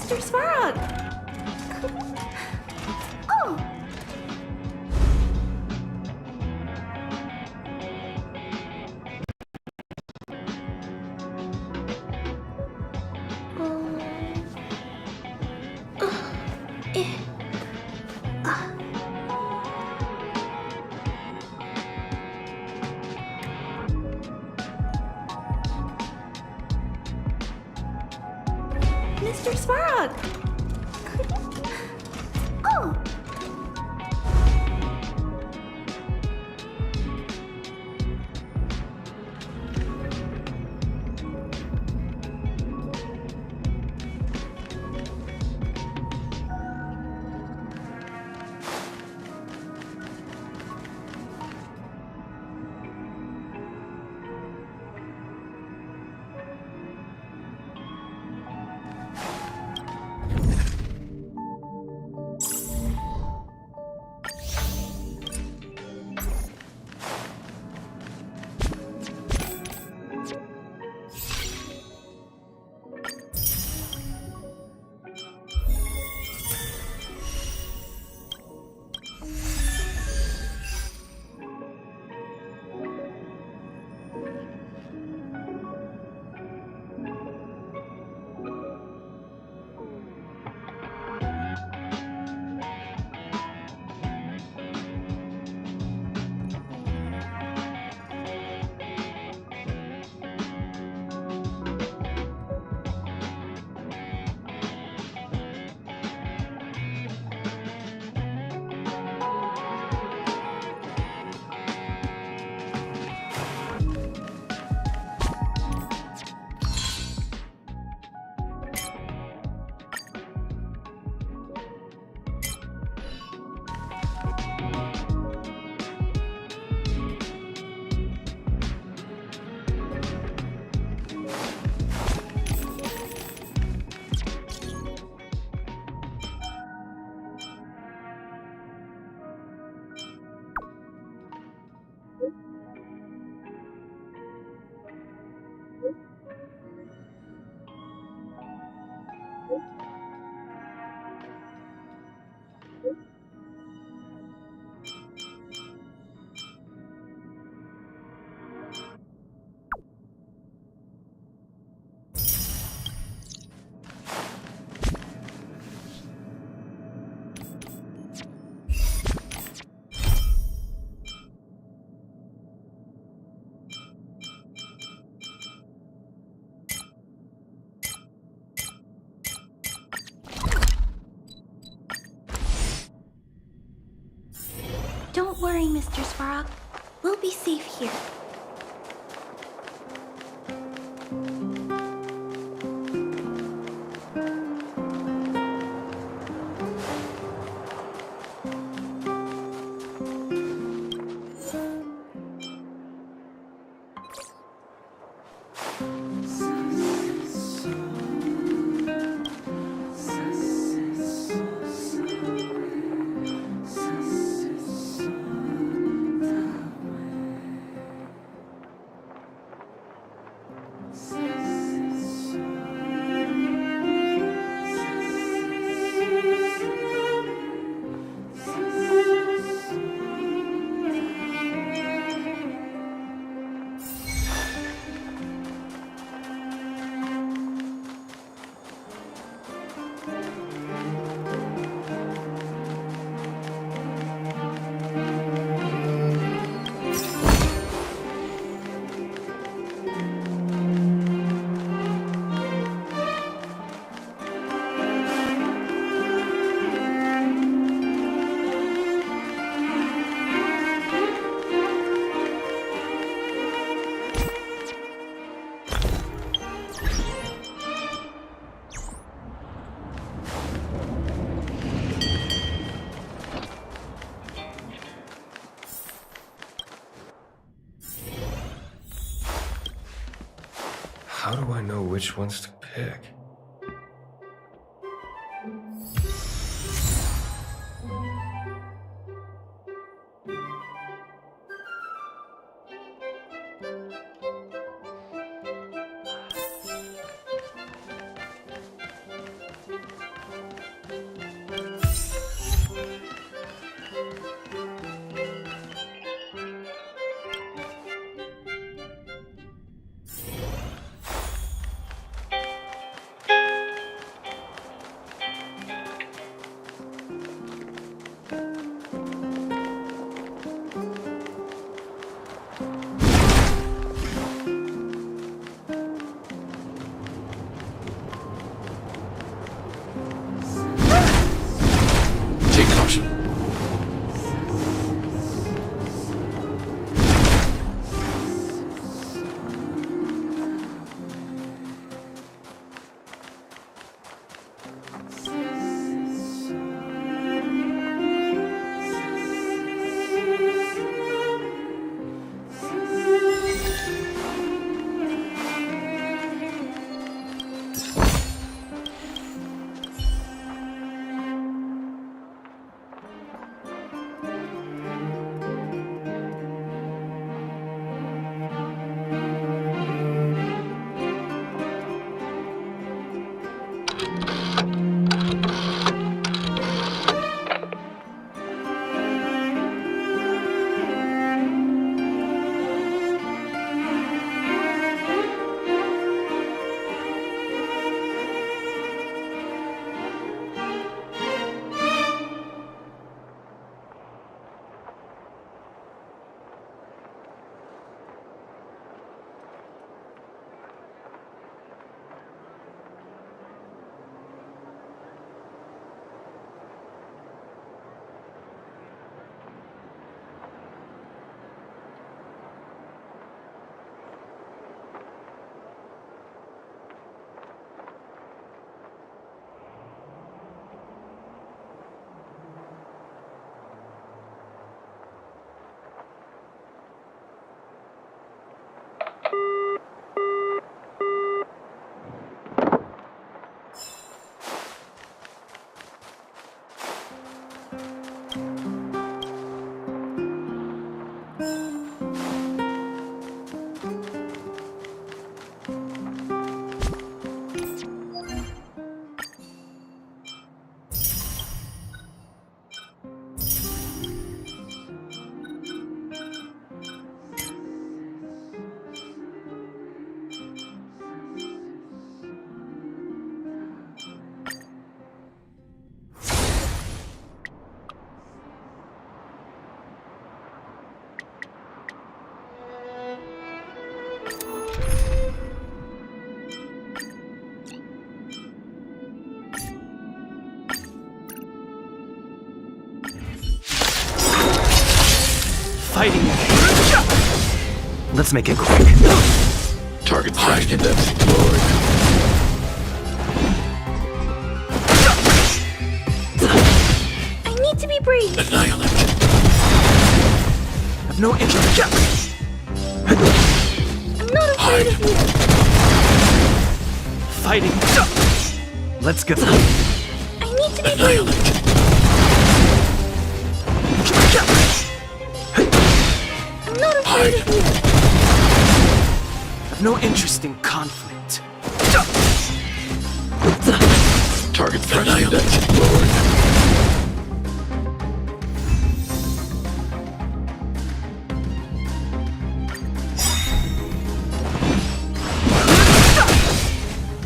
Mr. Svarog! Oh! Mr. Svarog! Oh! Don't worry, Mr. Svarog. We'll be safe here. How do I know which ones to pick? Fighting. Let's make it quick. Target threat index lowered. I need to be brave. Annihilate. I've no interest. I'm not afraid of you. Fighting. Let's go. I need to be brave. Annihilate. I'm not afraid of you. I've no interest in conflict. Target threat index lowered.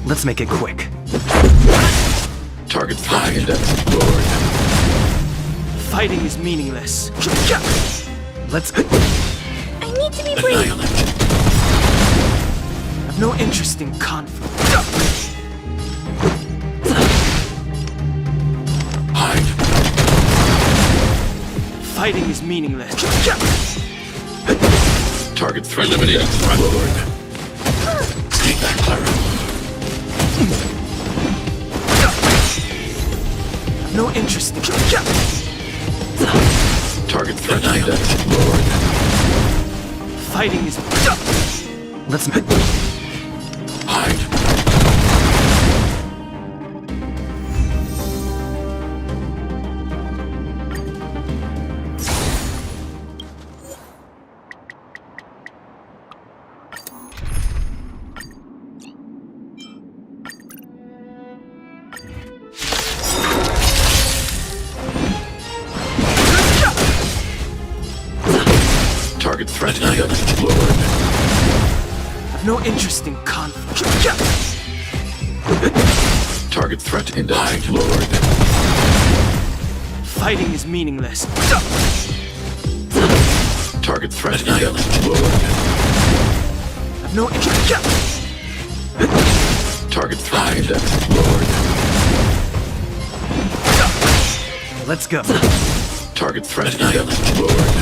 Let's make it quick. Target threat index lowered. Fighting is meaningless. Let's. I need to be brave. Annihilate. I've no interest in conflict. Hide. Fighting is meaningless. Target threat index lowered. Take that, Clara. I've no interest in. Target threat index lowered. Fighting is. Let's. Hide. Target threat index lowered. I've no interest in conflict. Target threat index lowered. Fighting is meaningless. Target threat index lowered. I've no interest. Target threat index lowered. Let's go. Target threat index lowered.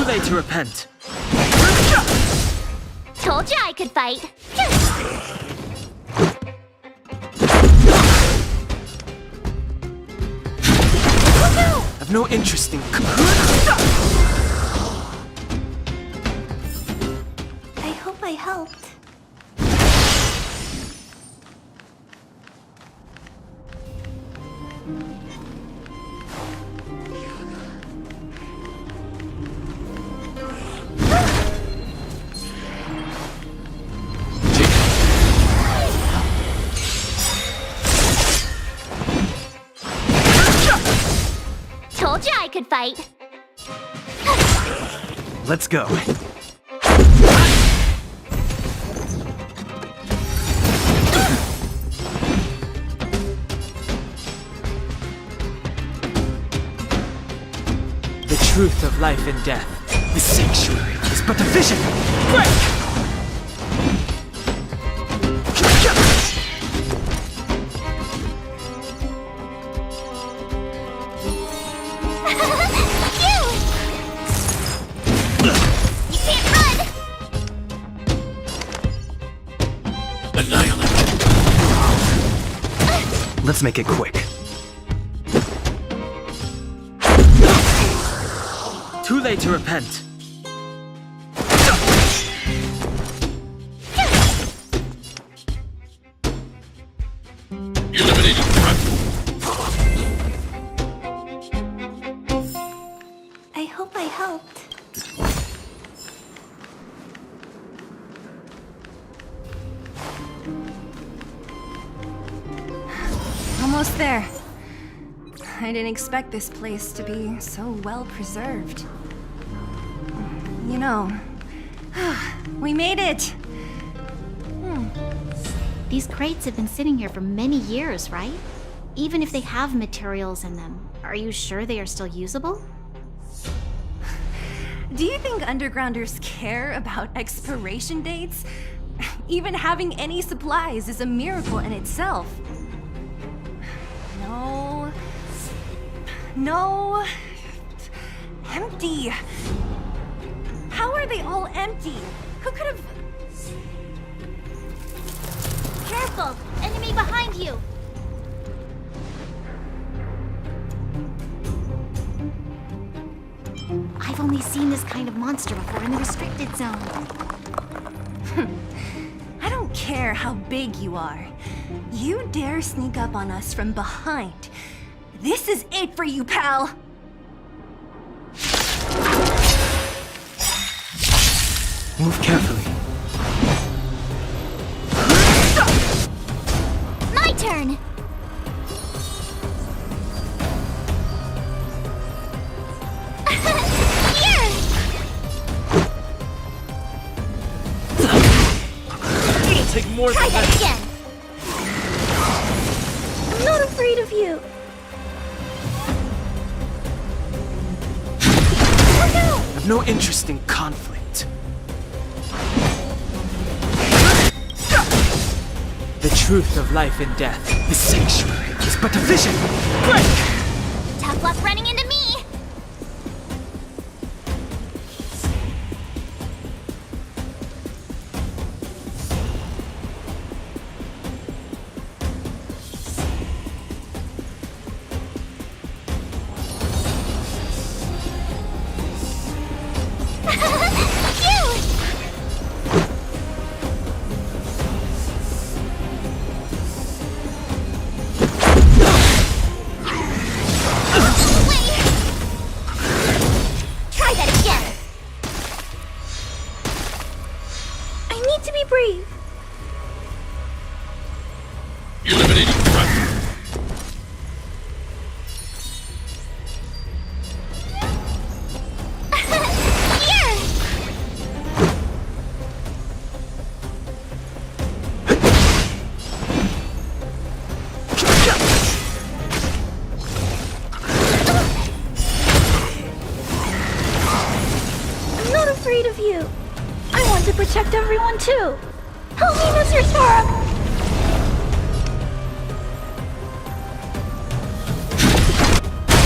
late to repent. Told you I could fight. I've no interest in. I hope I helped. Told you I could fight. Let's go. The truth of life and death. The sanctuary is but a vision. Break! Let's make it quick. Too late to repent. Eliminating threat. I hope I helped. Almost there. I didn't expect this place to be so well preserved. You know, we made it! These crates have been sitting here for many years, right? Even if they have materials in them, are you sure they are still usable? Do you think undergrounders care about expiration dates? Even having any supplies is a miracle in itself. No. No. Empty. How are they all empty? Who could have... Careful! Enemy behind you! I've only seen this kind of monster before in the restricted zone. I don't care how big you are. You dare sneak up on us from behind. This is it for you, pal! Move carefully. My turn! Here! It'll take more Try than that that. again! I'm not afraid of you! Oh no! I've no interest in conflict. The truth of life and death. The sanctuary is but a vision. Break! Tough luck running into me! Try that again! I need to be brave. Eliminating threat. Here! I'm not afraid of you. I want to protect everyone too. Help me, Mr. Sparrow!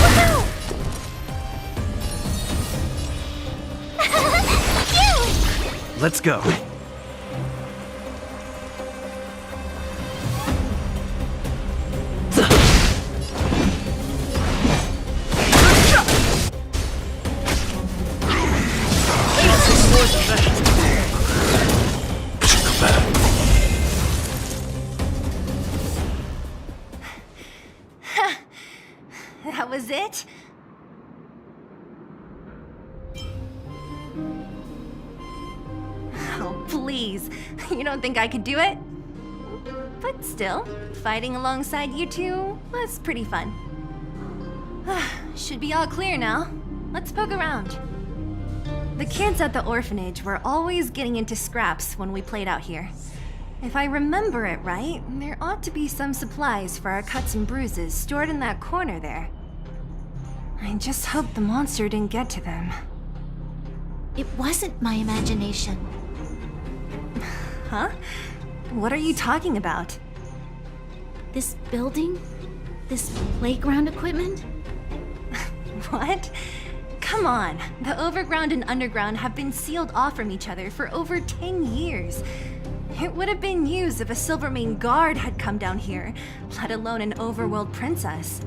Look out! let's go. That was it? Oh, please. You don't think I could do it? But still, fighting alongside you two was pretty fun. Should be all clear now. Let's poke around. The kids at the orphanage were always getting into scraps when we played out here. If I remember it right, there ought to be some supplies for our cuts and bruises stored in that corner there. I just hope the monster didn't get to them. It wasn't my imagination. Huh? What are you talking about? This building? This playground equipment? What? Come on, the overground and underground have been sealed off from each other for over 10 years. It would have been used if a Silvermane guard had come down here, let alone an overworld princess.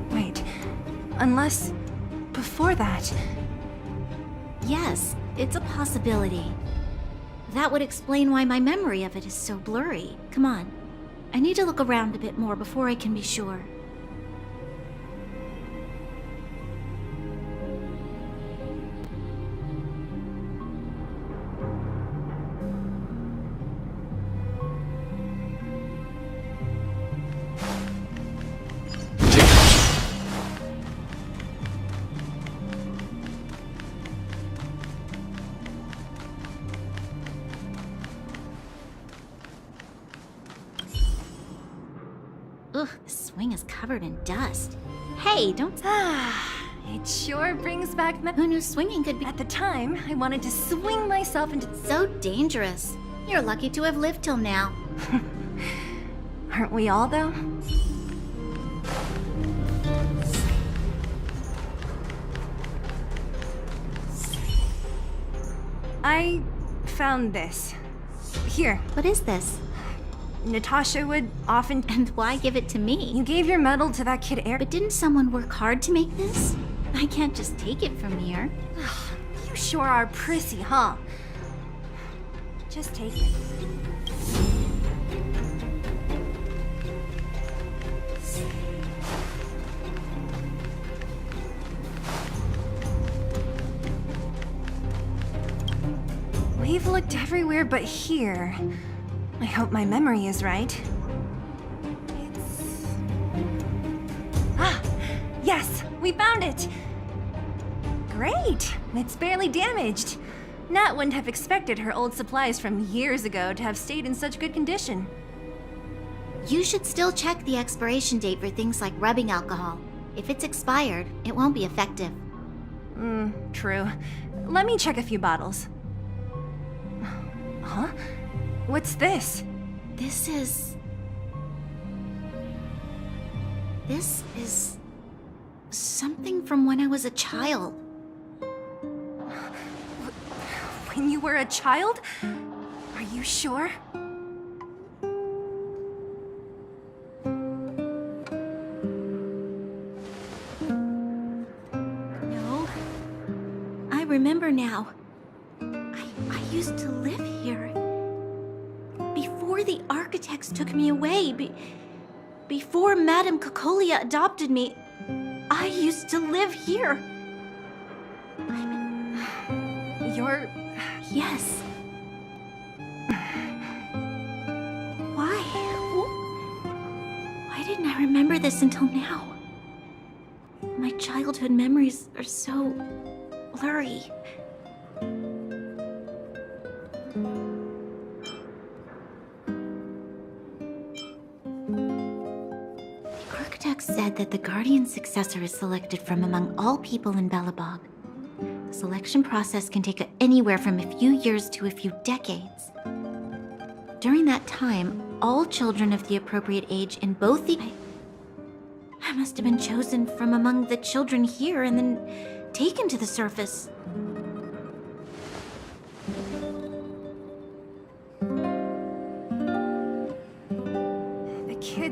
Wait, unless before that. Yes, it's a possibility. That would explain why my memory of it is so blurry. Come on. I need to look around a bit more before I can be sure. Ugh, the swing is covered in dust. Hey, don't... It sure brings back Who knew swinging could be At the time, I wanted to swing myself into... so dangerous? You're lucky to have lived till now. Aren't we all, though? I found this. Here, What is this? Natasha would often... And why give it to me? You gave your medal to that kid Eric. But didn't someone work hard to make this? I can't just take it from here. You sure are prissy, huh? Just take it. We've looked everywhere but here. I hope my memory is right. It's... Yes! We found it! Great! It's barely damaged. Nat wouldn't have expected her old supplies from years ago to have stayed in such good condition. You should still check the expiration date for things like rubbing alcohol. If it's expired, it won't be effective. True. Let me check a few bottles. Huh? What's this? This is something from when I was a child. When you were a child? Are you sure? No. I remember now. I used to live here. Before the architects took me away, before Madame Cocolia adopted me, I used to live here. You're... Yes. Why? Why didn't I remember this until now? My childhood memories are so blurry. The architect said that the Guardian's successor is selected from among all people in Belobog. The selection process can take anywhere from a few years to a few decades. During that time, all children of the appropriate age in both the... I must have been chosen from among the children here and then taken to the surface.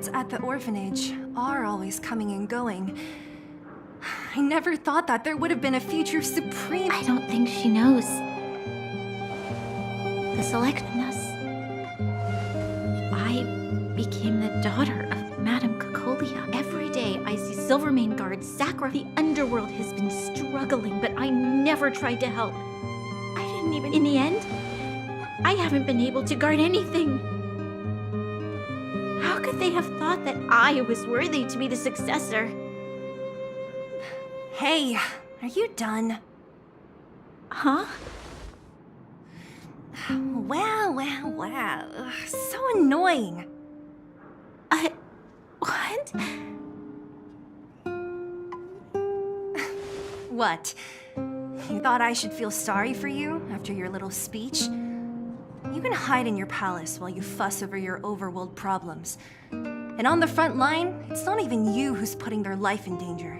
guards at the orphanage are always coming and going. I never thought that there would have been a future Supreme. I don't think she knows. The selectness. I became the daughter of Madame Cocolia. Every day I see Silvermane guards sacrifice. The underworld has been struggling, but I never tried to help. I didn't even. In the end, I haven't been able to guard anything. How could they have thought that I was worthy to be the successor? Hey, are you done? Huh? Wow. Ugh, so annoying. What? What? You thought I should feel sorry for you after your little speech? You can hide in your palace while you fuss over your overworld problems. And on the front line, it's not even you who's putting their life in danger.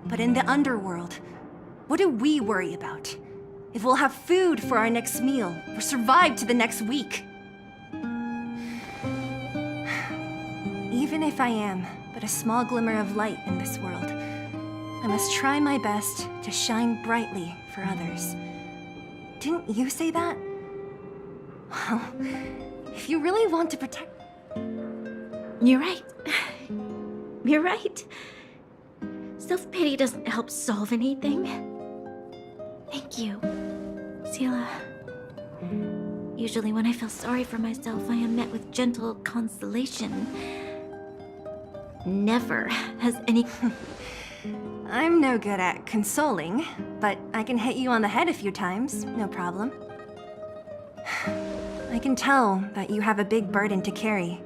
But in the underworld, what do we worry about? If we'll have food for our next meal, or survive to the next week. Even if I am but a small glimmer of light in this world, I must try my best to shine brightly for others. Didn't you say that? Well, if you really want to protect... You're right. You're right. Self-pity doesn't help solve anything. Thank you, Sela. Usually when I feel sorry for myself, I am met with gentle consolation. Never has any... I'm no good at consoling, but I can hit you on the head a few times, no problem. I can tell that you have a big burden to carry.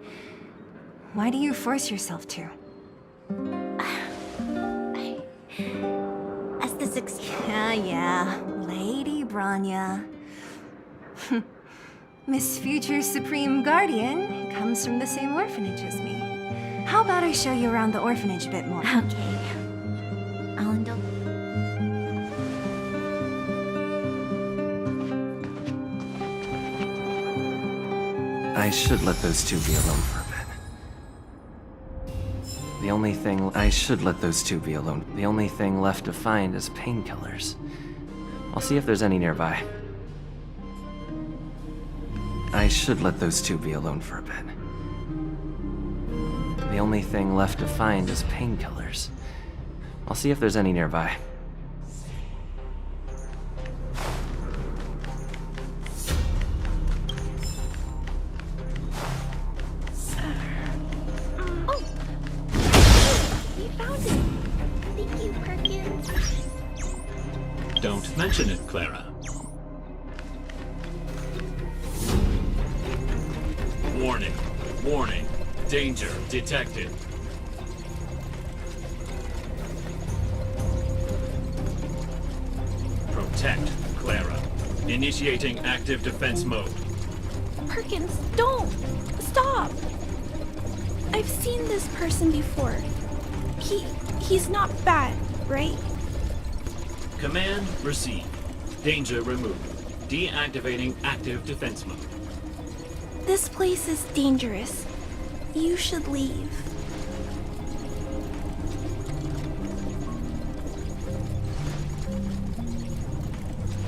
Why do you force yourself to? As the Yeah, Lady Branya. Miss Future Supreme Guardian comes from the same orphanage as me. How about I show you around the orphanage a bit more? Okay. I'll indulge. I should let those two be alone for a bit. The only thing I should let those two be alone. The only thing left to find is painkillers. I'll see if there's any nearby. I should let those two be alone for a bit. The only thing left to find is painkillers. I'll see if there's any nearby. Don't mention it, Clara. Warning. Warning. Danger detected. Protect, Clara. Initiating active defense mode. Perkins, don't! Stop! I've seen this person before. He's not bad, right? Command received. Danger removed. Deactivating active defense mode. This place is dangerous. You should leave.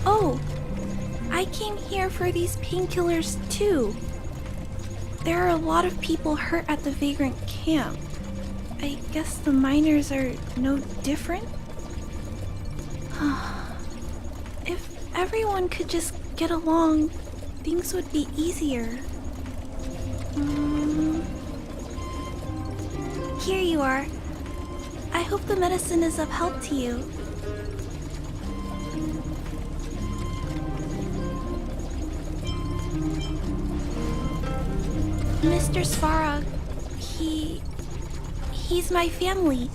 Oh, I came here for these painkillers too. There are a lot of people hurt at the Vagrant camp. I guess the miners are no different? If everyone could just get along, things would be easier. Here you are. I hope the medicine is of help to you. Mr. Svarog, he's my family.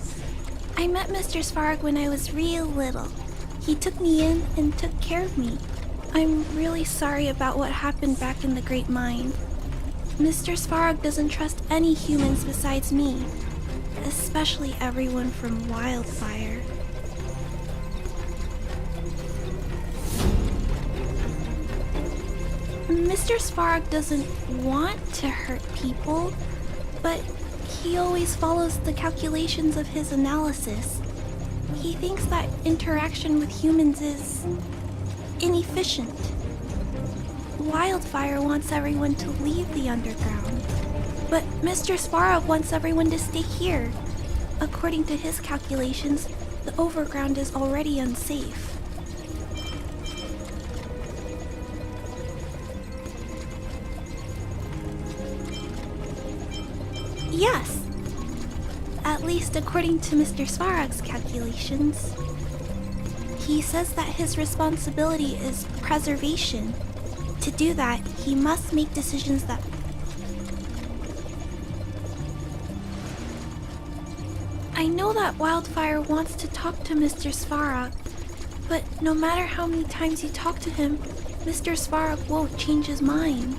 I met Mr. Svarog when I was real little. He took me in and took care of me. I'm really sorry about what happened back in the Great Mine. Mr. Svarog doesn't trust any humans besides me, especially everyone from Wildfire. Mr. Svarog doesn't want to hurt people, but He always follows the calculations of his analysis. He thinks that interaction with humans is inefficient. Wildfire wants everyone to leave the underground, but Mr. Svarog wants everyone to stay here. According to his calculations, the overground is already unsafe. Yes. At least according to Mr. Svarog's calculations. He says that his responsibility is preservation. To do that, he must make decisions that... I know that Wildfire wants to talk to Mr. Svarog, but no matter how many times you talk to him, Mr. Svarog won't change his mind.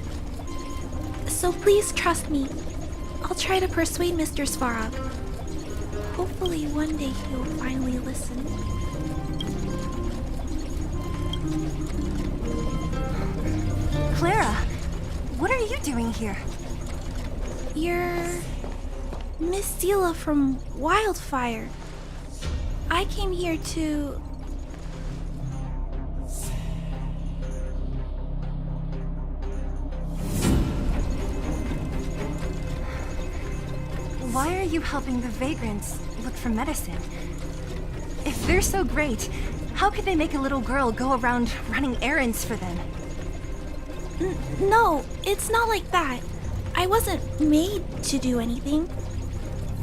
So please trust me. I'll try to persuade Mr. Svarog. Hopefully one day he'll finally listen. Clara, what are you doing here? You're Miss Sela from Wildfire. I came here to... Why are you helping the vagrants look for medicine? If they're so great, how could they make a little girl go around running errands for them? No, it's not like that. I wasn't made to do anything.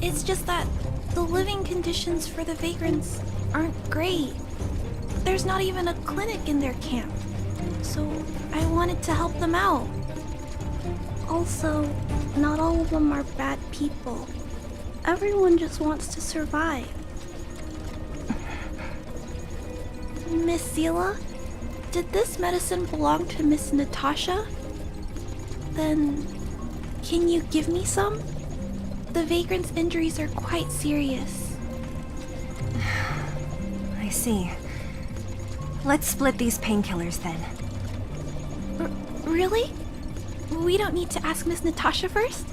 It's just that the living conditions for the vagrants aren't great. There's not even a clinic in their camp. So I wanted to help them out. Also, not all of them are bad people. Everyone just wants to survive. Miss Sela, did this medicine belong to Miss Natasha? Then, can you give me some? The vagrant's injuries are quite serious. I see. Let's split these painkillers then. Really? We don't need to ask Miss Natasha first?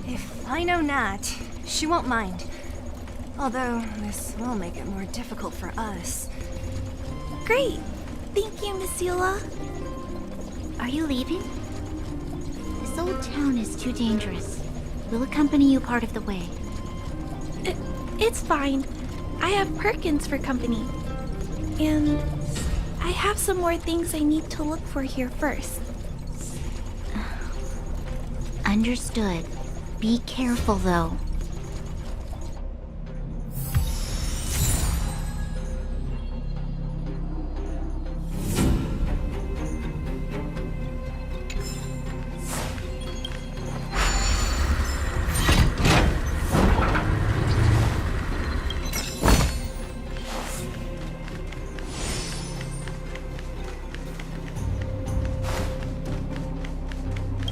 If I know Nat, she won't mind. Although, this will make it more difficult for us. Great! Thank you, Miss Sela. Are you leaving? This old town is too dangerous. We'll accompany you part of the way. It's fine. I have Perkins for company. And I have some more things I need to look for here first. Understood. Be careful, though.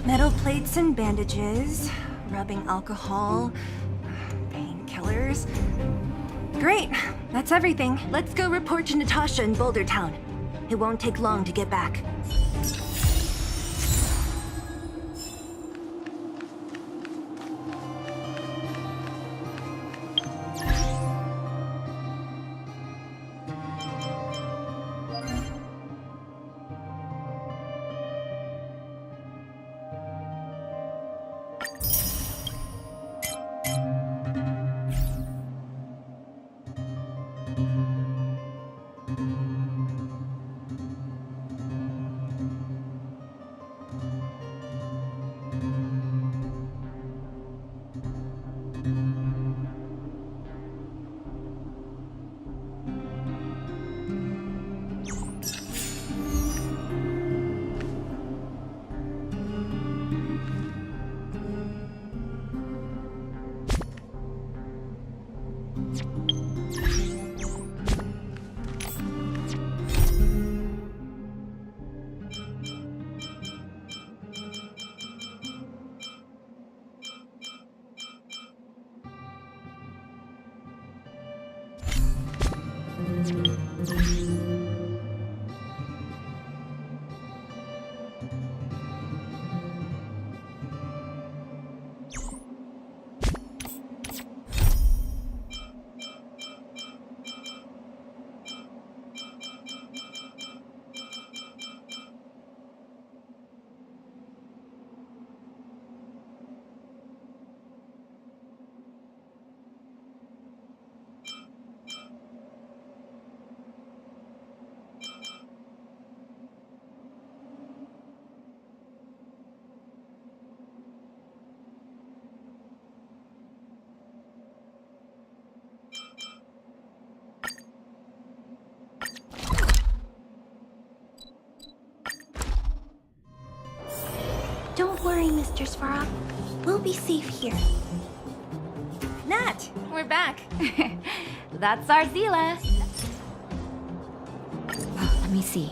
Metal plates and bandages, rubbing alcohol, painkillers. Great, that's everything. Let's go report to Natasha in Boulder Town. It won't take long to get back. Don't worry, Mr. Svarog. We'll be safe here. Nat, we're back. That's our Zila. Oh, let me see.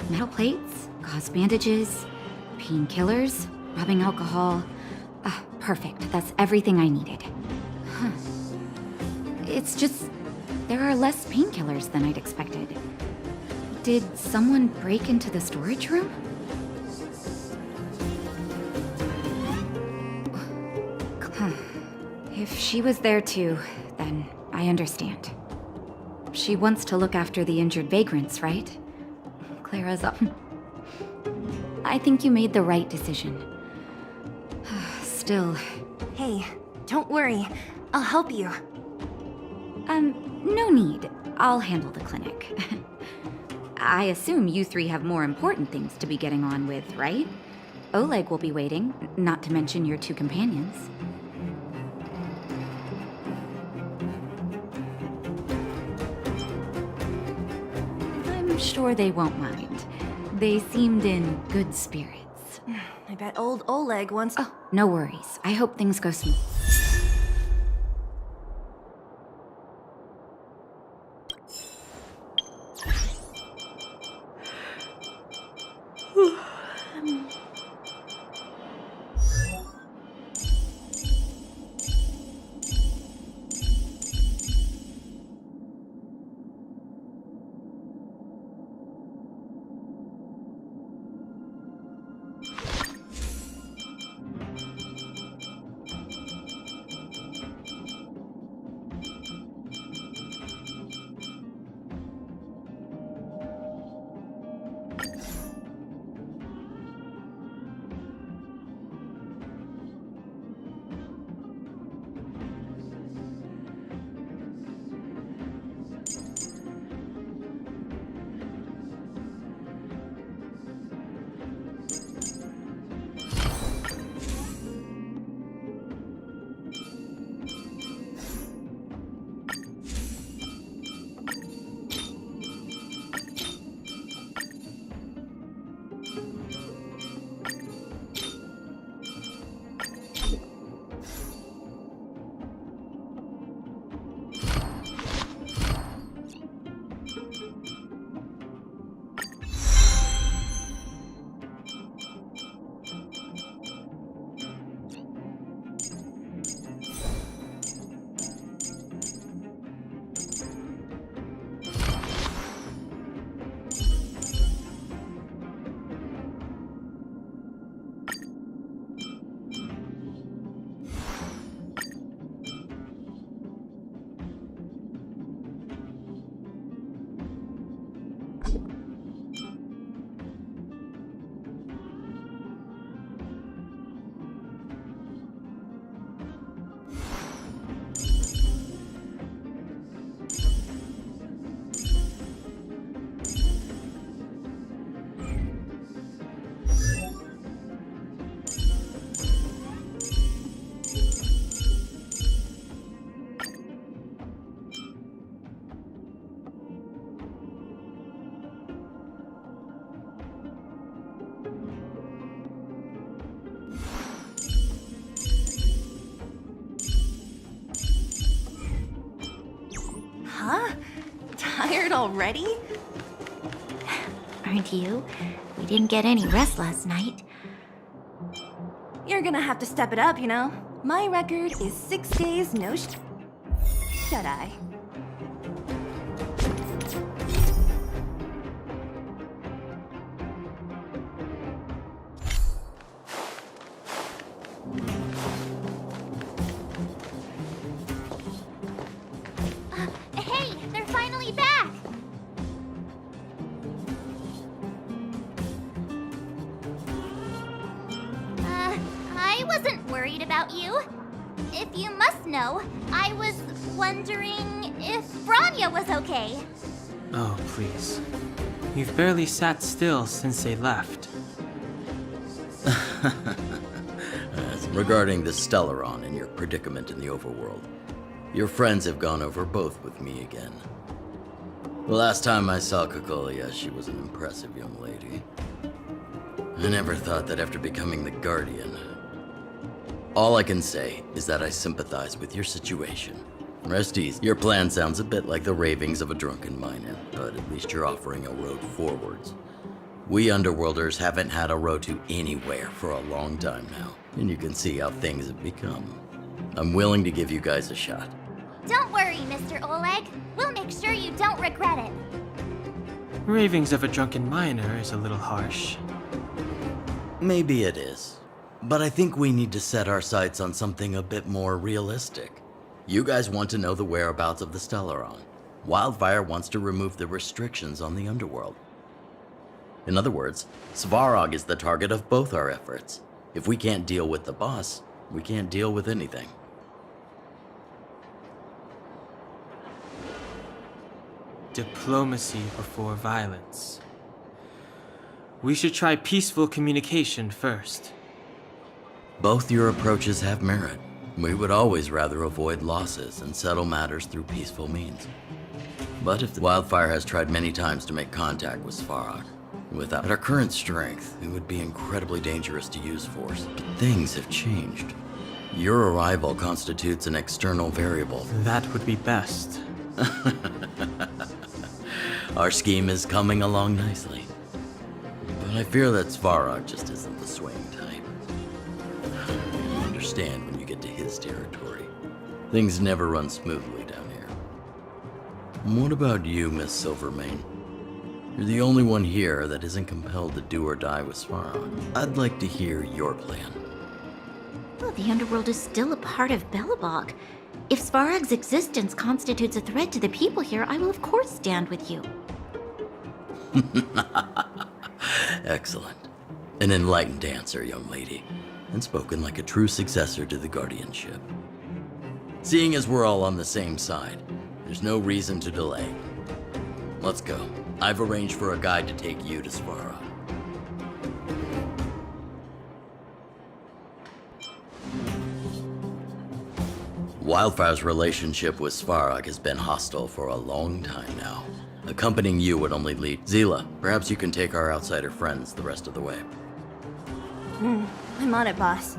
Metal plates, gauze bandages, painkillers, rubbing alcohol. Ah, perfect. That's everything I needed. Huh. It's just there are less painkillers than I'd expected. Did someone break into the storage room? Huh. If she was there too, then I understand. She wants to look after the injured vagrants, right? Clara's up. I think you made the right decision. Still... Hey, don't worry. I'll help you. No need. I'll handle the clinic. I assume you three have more important things to be getting on with, right? Oleg will be waiting, not to mention your two companions. I'm sure they won't mind. They seemed in good spirits. I bet old Oleg wants... Oh, no worries. I hope things go smooth. Huh? Tired already? Aren't you? We didn't get any rest last night. You're gonna have to step it up, you know? My record is 6 days no shut-eye. Hey, they're finally back! I wasn't worried about you. If you must know, I was wondering if Branya was okay. Oh, please. You've barely sat still since they left. Regarding the Stellaron and your predicament in the overworld, your friends have gone over both with me again. The last time I saw Kokolia, she was an impressive young lady. I never thought that after becoming the Guardian. All I can say is that I sympathize with your situation. Rest easy. Your plan sounds a bit like the ravings of a drunken miner, but at least you're offering a road forwards. We Underworlders haven't had a road to anywhere for a long time now, and you can see how things have become. I'm willing to give you guys a shot. Don't worry, Mr. Oleg. We'll make sure you don't regret it. Ravings of a drunken miner is a little harsh. Maybe it is, but I think we need to set our sights on something a bit more realistic. You guys want to know the whereabouts of the Stellaron. Wildfire wants to remove the restrictions on the Underworld. In other words, Svarog is the target of both our efforts. If we can't deal with the boss, we can't deal with anything. Diplomacy before violence. We should try peaceful communication first. Both your approaches have merit. We would always rather avoid losses and settle matters through peaceful means. But if the Wildfire has tried many times to make contact with Svarog, without our current strength, it would be incredibly dangerous to use force. But things have changed. Your arrival constitutes an external variable. That would be best. Our scheme is coming along nicely. But I fear that Svarog just isn't the swing type. You'll understand when you get to his territory. Things never run smoothly down here. And what about you, Miss Silvermane? You're the only one here that isn't compelled to do or die with Svarog. I'd like to hear your plan. Well, the Underworld is still a part of Belobog. If Svarog's existence constitutes a threat to the people here, I will of course stand with you. Excellent. An enlightened answer, young lady, and spoken like a true successor to the Guardianship. Seeing as we're all on the same side, there's no reason to delay. Let's go. I've arranged for a guide to take you to Svarog. Wildfire's relationship with Svarog has been hostile for a long time now. Accompanying you would only lead... Zila, perhaps you can take our outsider friends the rest of the way. I'm on it, boss.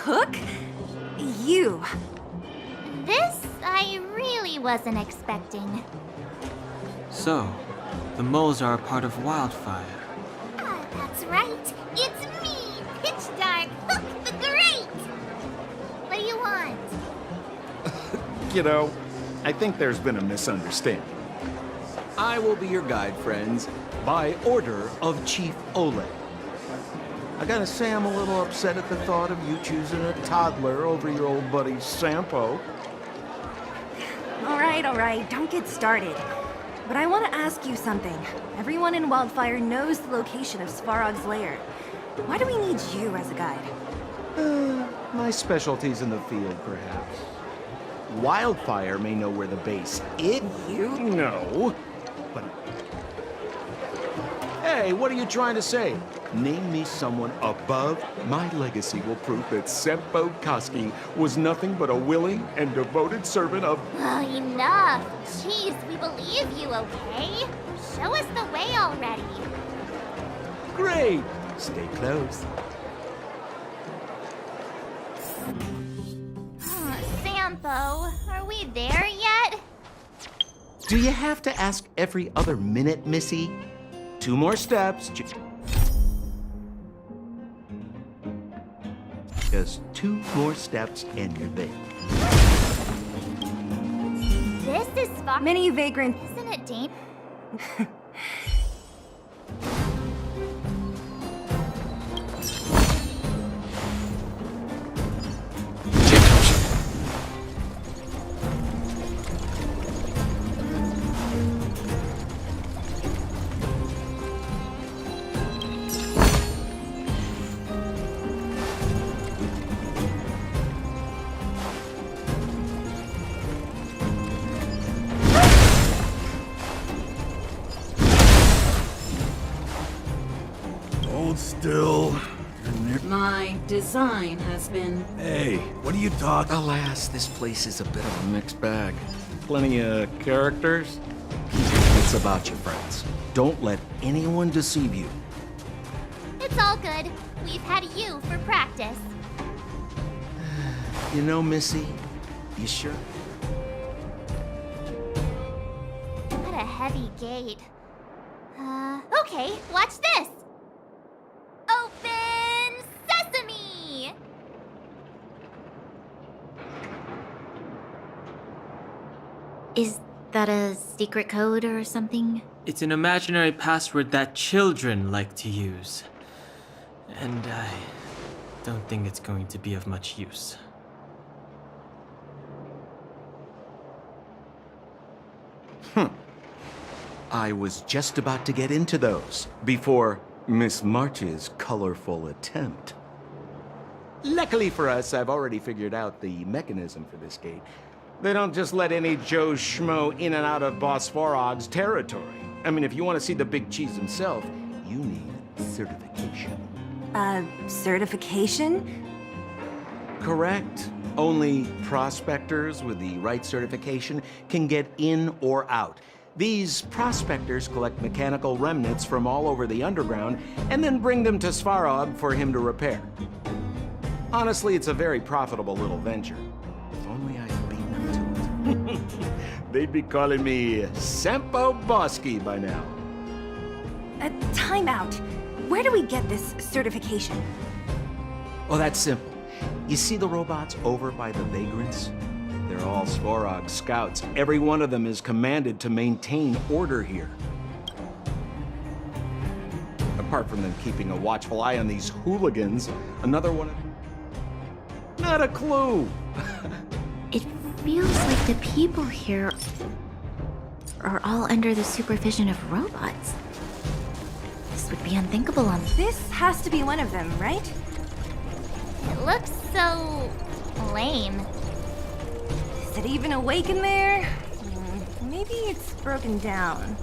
cook? You. This I really wasn't expecting. So, the moles are a part of Wildfire. Ah, that's right. It's me, Pitch Dark Hook the Great. What do you want? You know, I think there's been a misunderstanding. I will be your guide, friends, by order of Chief Oleg. I gotta say, I'm a little upset at the thought of you choosing a toddler over your old buddy Sampo. All right, don't get started. But I want to ask you something. Everyone in Wildfire knows the location of Svarog's lair. Why do we need you as a guide? My specialty's in the field, perhaps. Wildfire may know where the base is. You know, but... Hey, what are you trying to say? Name me someone above my legacy will prove that Sempo Koski was nothing but a willing and devoted servant of... Oh, enough. Jeez, we believe you, okay? Show us the way already. Great! Stay close. Sampo, are we there yet? Do you have to ask every other minute, Missy? 2 more steps. Just 2 more steps and you're there. This is far... Mini vagrant. Isn't it dangerous? Hold still. My design has been... Hey, what are you talking? Alas, this place is a bit of a mixed bag. Plenty of characters. It's about your friends. Don't let anyone deceive you. It's all good. We've had you for practice. You know, Missy, you sure? What a heavy gate. Okay, watch this. Open sesame! Is that a secret code or something? It's an imaginary password that children like to use. And I don't think it's going to be of much use. I was just about to get into those before Miss March's colorful attempt. Luckily for us, I've already figured out the mechanism for this gate. They don't just let any Joe Schmo in and out of Boss Farog's territory. I mean, if you want to see the big cheese himself, you need certification. Certification? Correct. Only prospectors with the right certification can get in or out. These prospectors collect mechanical remnants from all over the underground and then bring them to Svarog for him to repair. Honestly, it's a very profitable little venture. If only I had beaten them to it. They'd be calling me Sampo Bosky by now. Time out. Where do we get this certification? Well, that's simple. You see the robots over by the vagrants? They're all Svarog scouts. Every one of them is commanded to maintain order here. Apart from them keeping a watchful eye on these hooligans, another one... Not a clue! It feels like the people here are all under the supervision of robots. This would be unthinkable on... This has to be one of them, right? It looks so... lame. Is it even awake in there? Maybe it's broken down.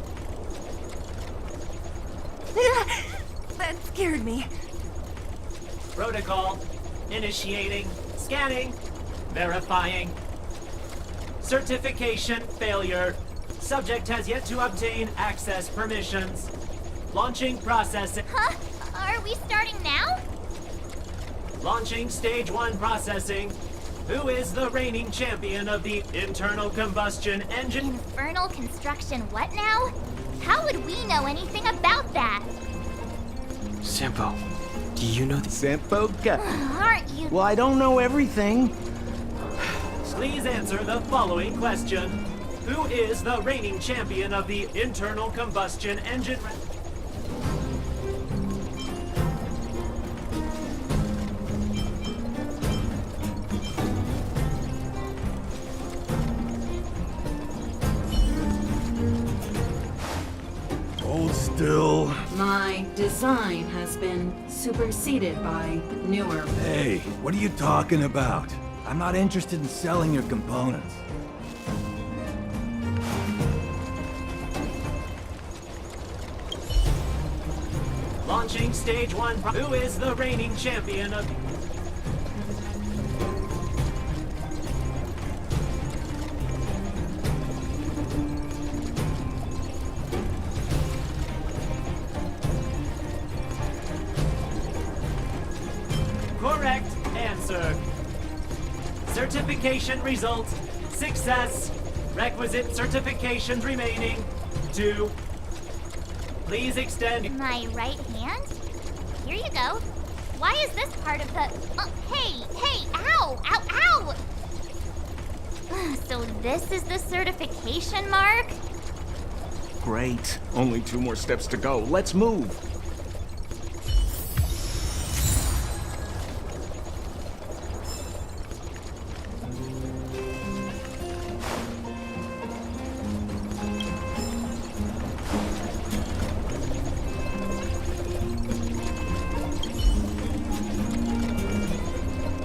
That scared me. Protocol. Initiating. Scanning. Verifying. Certification failure. Subject has yet to obtain access permissions. Launching processing. Huh? Are we starting now? Launching stage 1 processing. Who is the reigning champion of the internal combustion engine? Infernal construction what now? How would we know anything about that? Sampo, do you know the... Sampoka. Aren't you? Well, I don't know everything. Please answer the following question. Who is the reigning champion of the internal combustion engine? Hold still. My design has been superseded by newer. Hey, what are you talking about? I'm not interested in selling your components. Launching stage 1. Who is the reigning champion of... Correct answer. Certification results. Success. Requisite certifications remaining. 2. Please extend... My right hand? Here you go. Why is this part of the... hey, ow, ow, ow! So this is the certification mark? Great. Only 2 more steps to go. Let's move.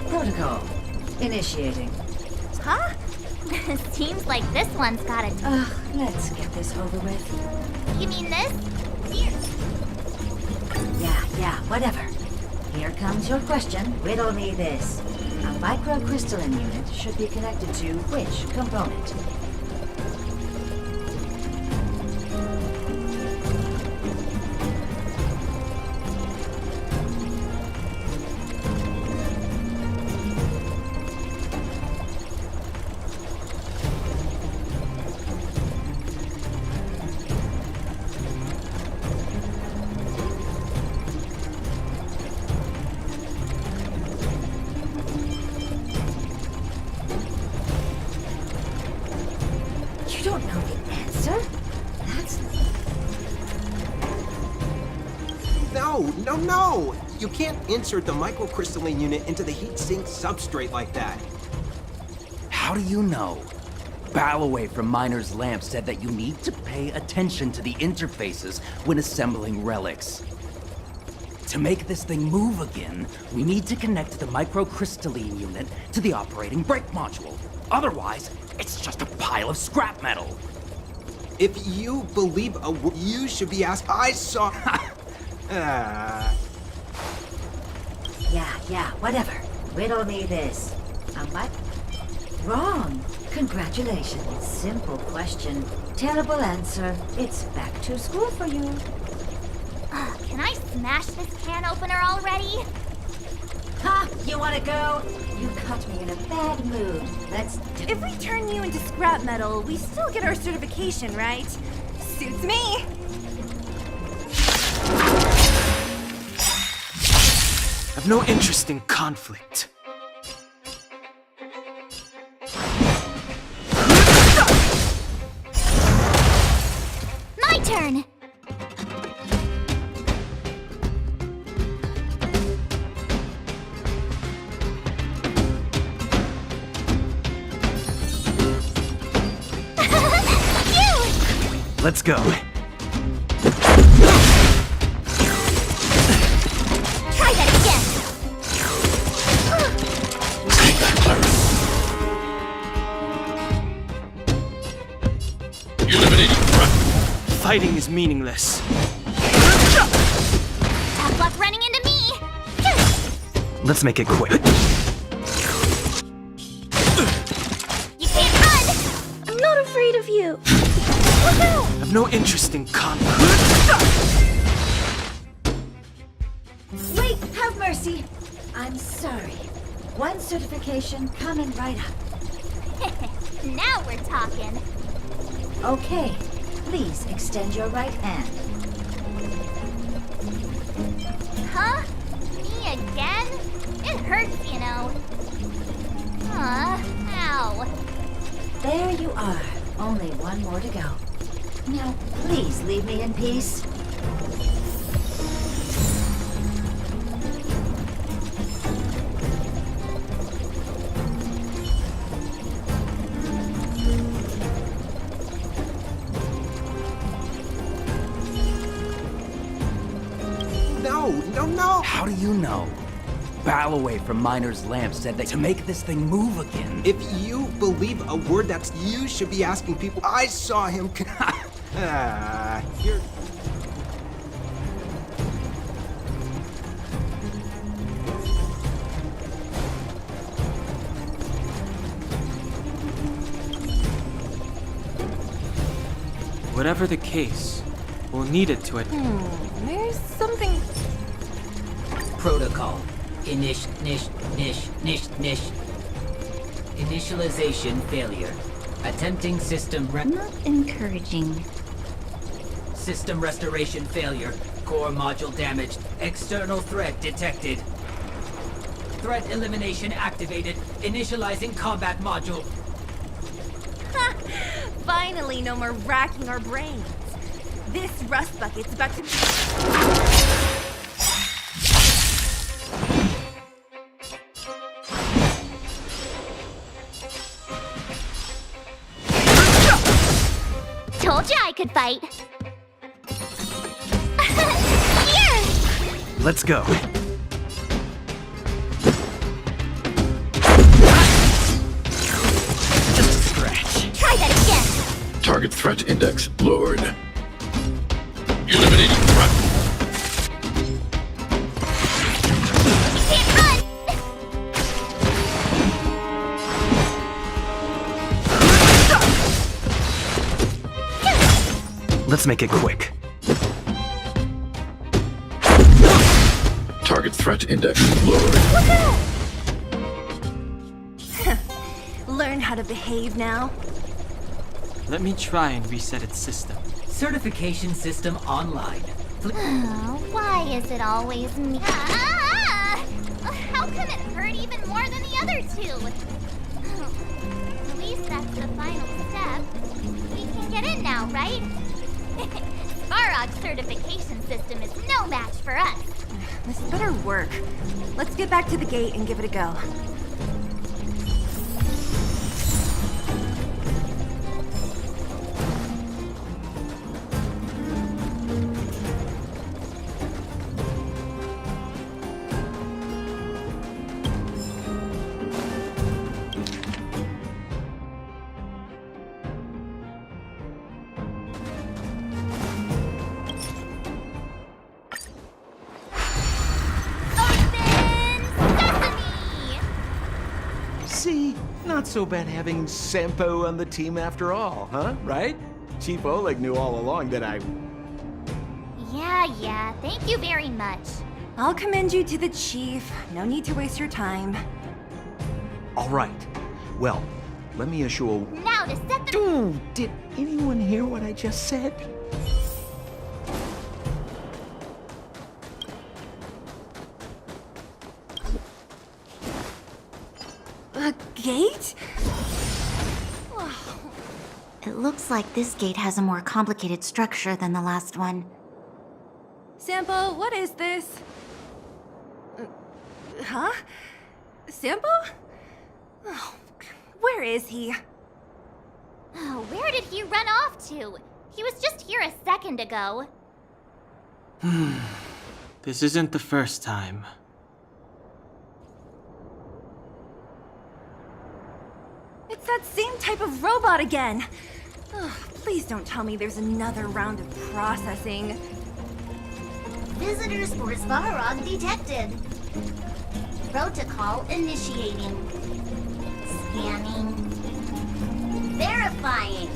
Protocol. Initiating. Huh? Seems like this one's got a... Ugh, let's get this over with. You mean this? Here. Yeah, whatever. Here comes your question. Riddle me this. A microcrystalline unit should be connected to which component? You don't know the answer? That's... No! You can't insert the microcrystalline unit into the heat-sink substrate like that. How do you know? Ballaway from Miner's Lamp said that you need to pay attention to the interfaces when assembling relics. To make this thing move again, we need to connect the microcrystalline unit to the operating brake module. Otherwise, it's just a pile of scrap metal. If you believe you should be asked. I saw... Yeah, whatever. Riddle me this. Wrong. Congratulations. Simple question. Terrible answer. It's back to school for you. Can I smash this can opener already? Ha! You wanna go? You caught me in a bad mood. Let's do... If we turn you into scrap metal, we still get our certification, right? Suits me. I've no interest in conflict. My turn! Let's go. Try that again! Take that, Clara. Eliminating threat. Fighting is meaningless. Tough luck running into me! Let's make it quick. You can't run! I'm not afraid of you. I've no interest in conflict. Wait, have mercy. I'm sorry. One certification coming right up. Now we're talking. Okay, please extend your right hand. Huh? Me again? It hurts, you know. Ow. There you are. Only one more to go. Now, please leave me in peace. No! How do you know? Ballaway from Miner's Lamp said that to make this thing move again. If you believe a word that's you should be asking people. I saw him. You're. Whatever the case, we'll need it to it. There's something. Protocol. Initialization failure. Attempting system Not encouraging. System restoration failure. Core module damaged. External threat detected. Threat elimination activated. Initializing combat module. Finally, no more racking our brains. This rust bucket's about to. Told you I could fight. Here! Let's go. Just a scratch. Try that again. Target threat index lowered. Eliminating threat. Can't run! Let's make it quick. Target threat index lowered. Learn how to behave now. Let me try and reset its system. Certification system online. Oh, why is it always me? How come it hurt even more than the other two? At least that's the final step. We can get in now, right? Svarog's certification system is no match for us. This better work. Let's get back to the gate and give it a go. See, not so bad having Sampo on the team after all, huh? Right? Chief Oleg knew all along that I... Yeah, thank you very much. I'll commend you to the chief. No need to waste your time. All right. Well, let me assure... Now to set the... Dude, did anyone hear what I just said? A gate? It looks like this gate has a more complicated structure than the last one. Sampo, what is this? Huh? Sampo? Oh, where is he? Oh, where did he run off to? He was just here a second ago. This isn't the first time. It's that same type of robot again. Ugh, please don't tell me there's another round of processing. Visitors for Svarog detected. Protocol initiating. Scanning. Verifying.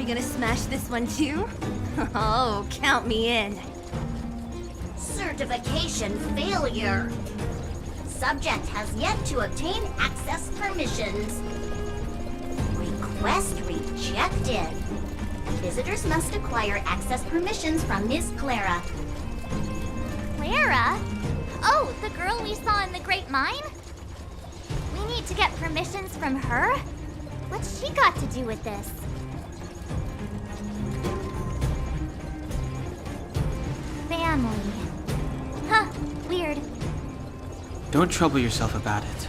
we gonna smash this one too? Oh, count me in. Certification failure. Subject has yet to obtain access permissions. Request rejected. Visitors must acquire access permissions from Miss Clara. Clara? Oh, the girl we saw in the Great Mine? We need to get permissions from her? What's she got to do with this? Family. Huh, weird. Don't trouble yourself about it.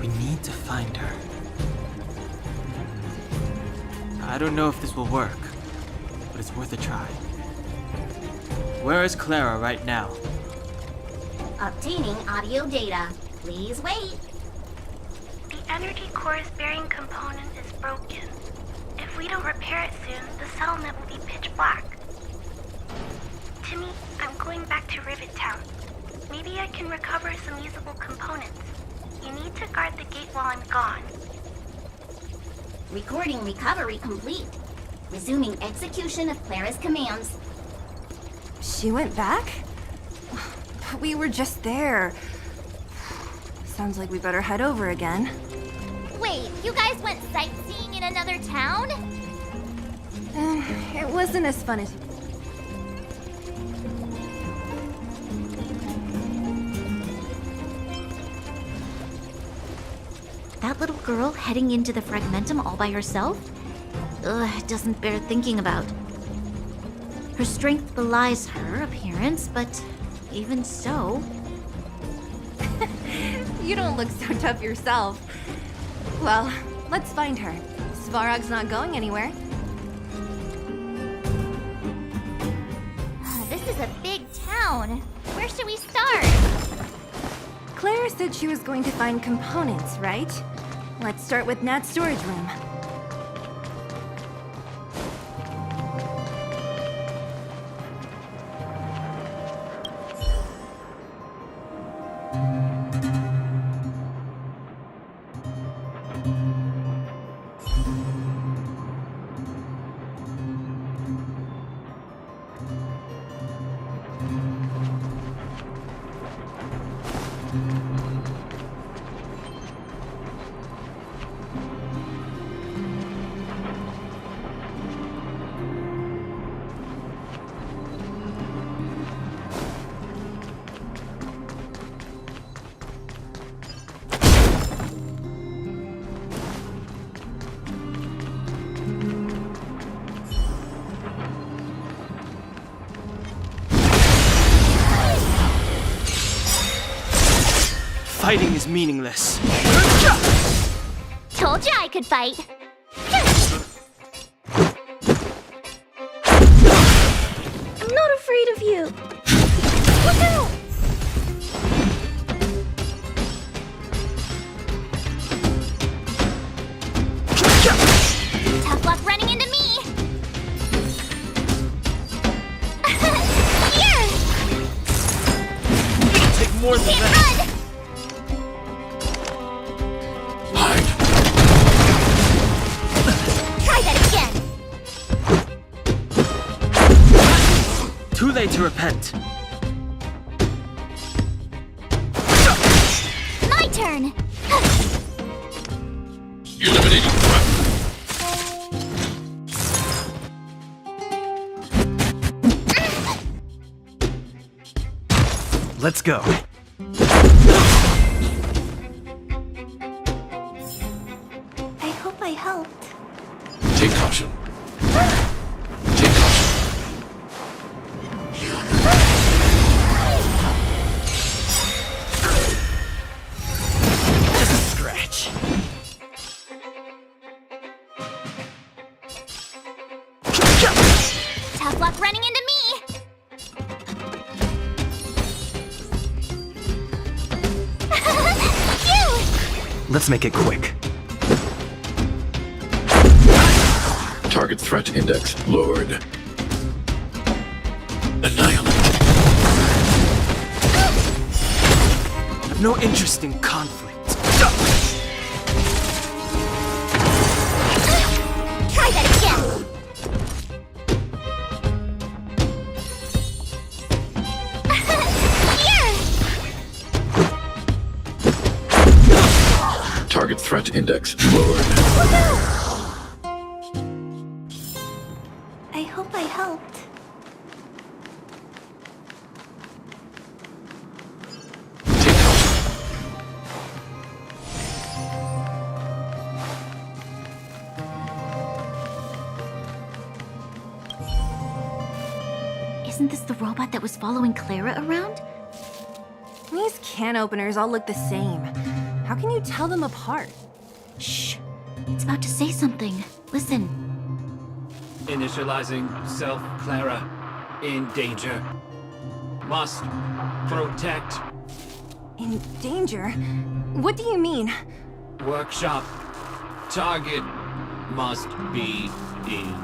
We need to find her. I don't know if this will work, but it's worth a try. Where is Clara right now? Obtaining audio data. Please wait. The energy core's bearing component is broken. If we don't repair it soon, the settlement will be pitch black. Timmy, I'm going back to Rivet Town. Maybe I can recover some usable components. You need to guard the gate while I'm gone. Recording recovery complete. Resuming execution of Clara's commands. She went back? But we were just there. Sounds like we better head over again. Wait, you guys went sightseeing in another town? It wasn't as fun as... That little girl heading into the Fragmentum all by herself? Ugh, it doesn't bear thinking about. Her strength belies her appearance, but even so... You don't look so tough yourself. Well, let's find her. Svarog's not going anywhere. This is a big town. Where should we start? Clara said she was going to find components, right? Let's start with Nat's storage room. Fighting is meaningless. Told you I could fight. I'm not afraid of you. Look out! Tough luck running into me. Here! It'll take more than Can't that. run! Try that again. Too late to repent. My turn. Eliminating threat. Let's go. I hope I helped. Take caution. Take caution. Just a scratch. Tough luck running into me. Let's make it quick. Target threat index lowered. Annihilate. I've no interest in conflict. Try that again. threat index lowered. I hope I helped. Isn't this the robot that was following Clara around? These can openers all look the same. How can you tell them apart? Shh. It's about to say something. Listen. Initializing self, Clara. In danger. Must protect. In danger? What do you mean? Workshop. Target must be in.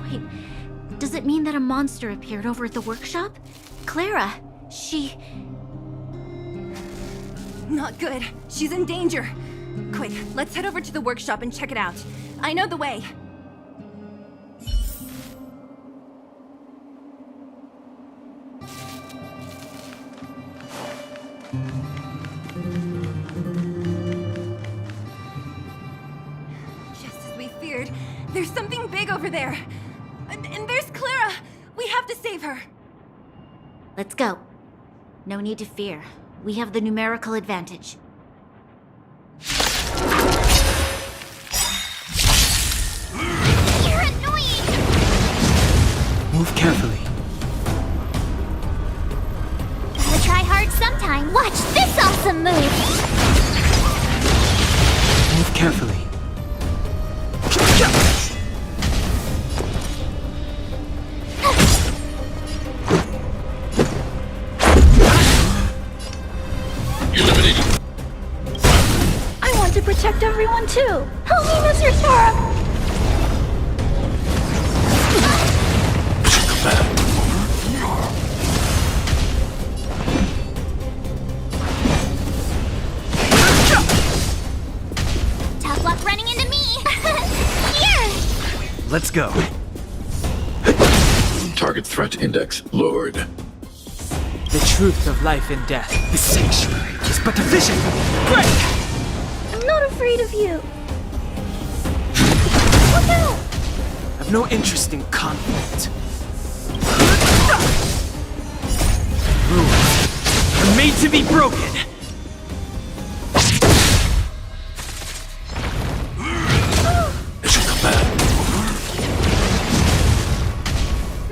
Wait. Does it mean that a monster appeared over at the workshop? Clara, she... Not good. She's in danger. Quick, let's head over to the workshop and check it out. I know the way. Just as we feared, there's something big over there. And there's Clara. We have to save her. Let's go. No need to fear. We have the numerical advantage. You're annoying! Move carefully. Gotta try hard sometime. Watch this awesome move! Move carefully. Eliminating. I want to protect everyone too. Help me, Mr. Sparrow. Tough luck running into me! Here! Let's go. Target threat index lowered. The truth of life and death. The sanctuary is but a vision. Break! I'm not afraid of you. Look out! I've no interest in conflict. Rules are made to be broken.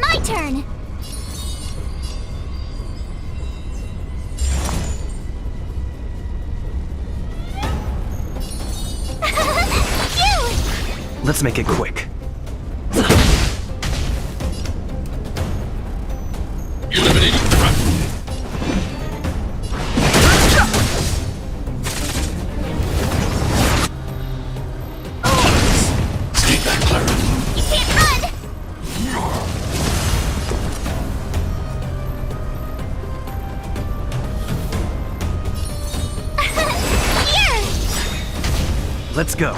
My turn! Let's make it quick. Eliminating threat. Stay back, Clara. You can't run! Here! Let's go.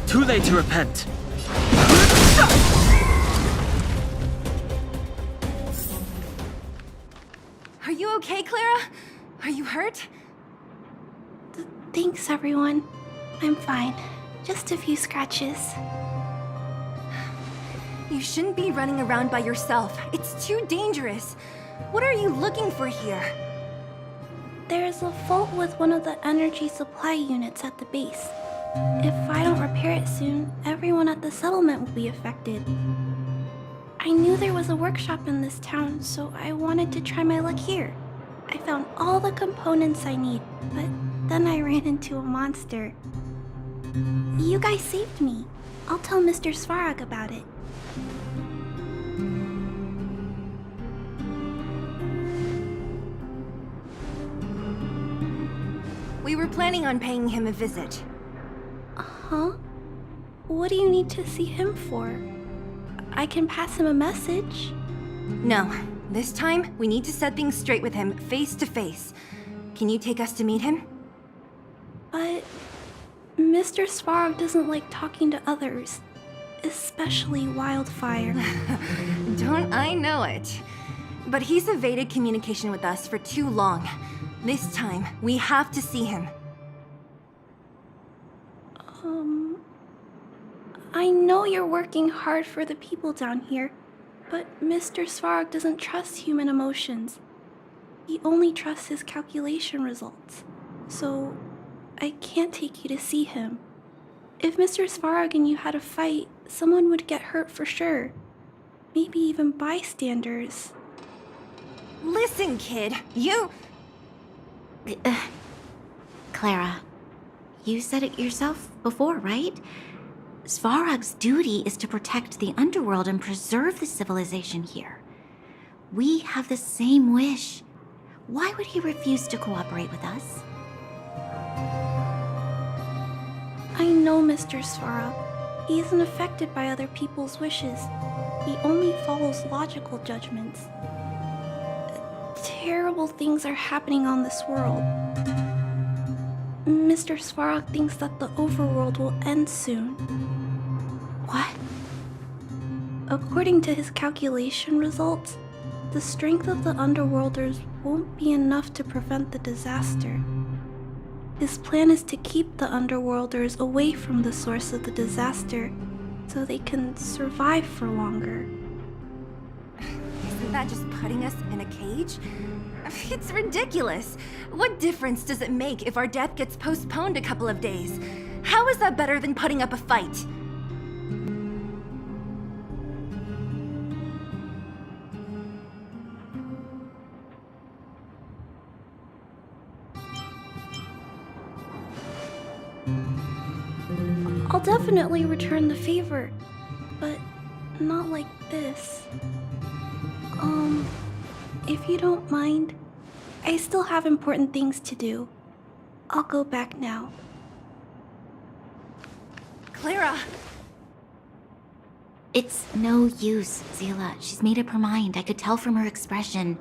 Too late to repent. Are you okay, Clara? Are you hurt? Thanks, everyone. I'm fine. Just a few scratches. You shouldn't be running around by yourself. It's too dangerous. What are you looking for here? There is a fault with one of the energy supply units at the base. If I don't repair it soon, everyone at the settlement will be affected. I knew there was a workshop in this town, so I wanted to try my luck here. I found all the components I need, but then I ran into a monster. You guys saved me. I'll tell Mr. Svarog about it. We were planning on paying him a visit. Huh? What do you need to see him for? I can pass him a message. No. This time, we need to set things straight with him, face to face. Can you take us to meet him? But Mr. Svarog doesn't like talking to others, especially Wildfire. Don't I know it? But he's evaded communication with us for too long. This time, we have to see him. I know you're working hard for the people down here, but Mr. Svarog doesn't trust human emotions. He only trusts his calculation results. So, I can't take you to see him. If Mr. Svarog and you had a fight, someone would get hurt for sure. Maybe even bystanders. Listen, kid, you... Clara, you said it yourself before, right? Svarog's duty is to protect the underworld and preserve the civilization here. We have the same wish. Why would he refuse to cooperate with us? I know Mr. Svarog. He isn't affected by other people's wishes. He only follows logical judgments. Terrible things are happening on this world. Mr. Svarog thinks that the overworld will end soon. What? According to his calculation results, the strength of the Underworlders won't be enough to prevent the disaster. His plan is to keep the Underworlders away from the source of the disaster so they can survive for longer. Isn't that just putting us in a cage? It's ridiculous. What difference does it make if our death gets postponed a couple of days? How is that better than putting up a fight? I'll definitely return the favor, but not like this. If you don't mind, I still have important things to do. I'll go back now. Clara! It's no use, Zila. She's made up her mind. I could tell from her expression.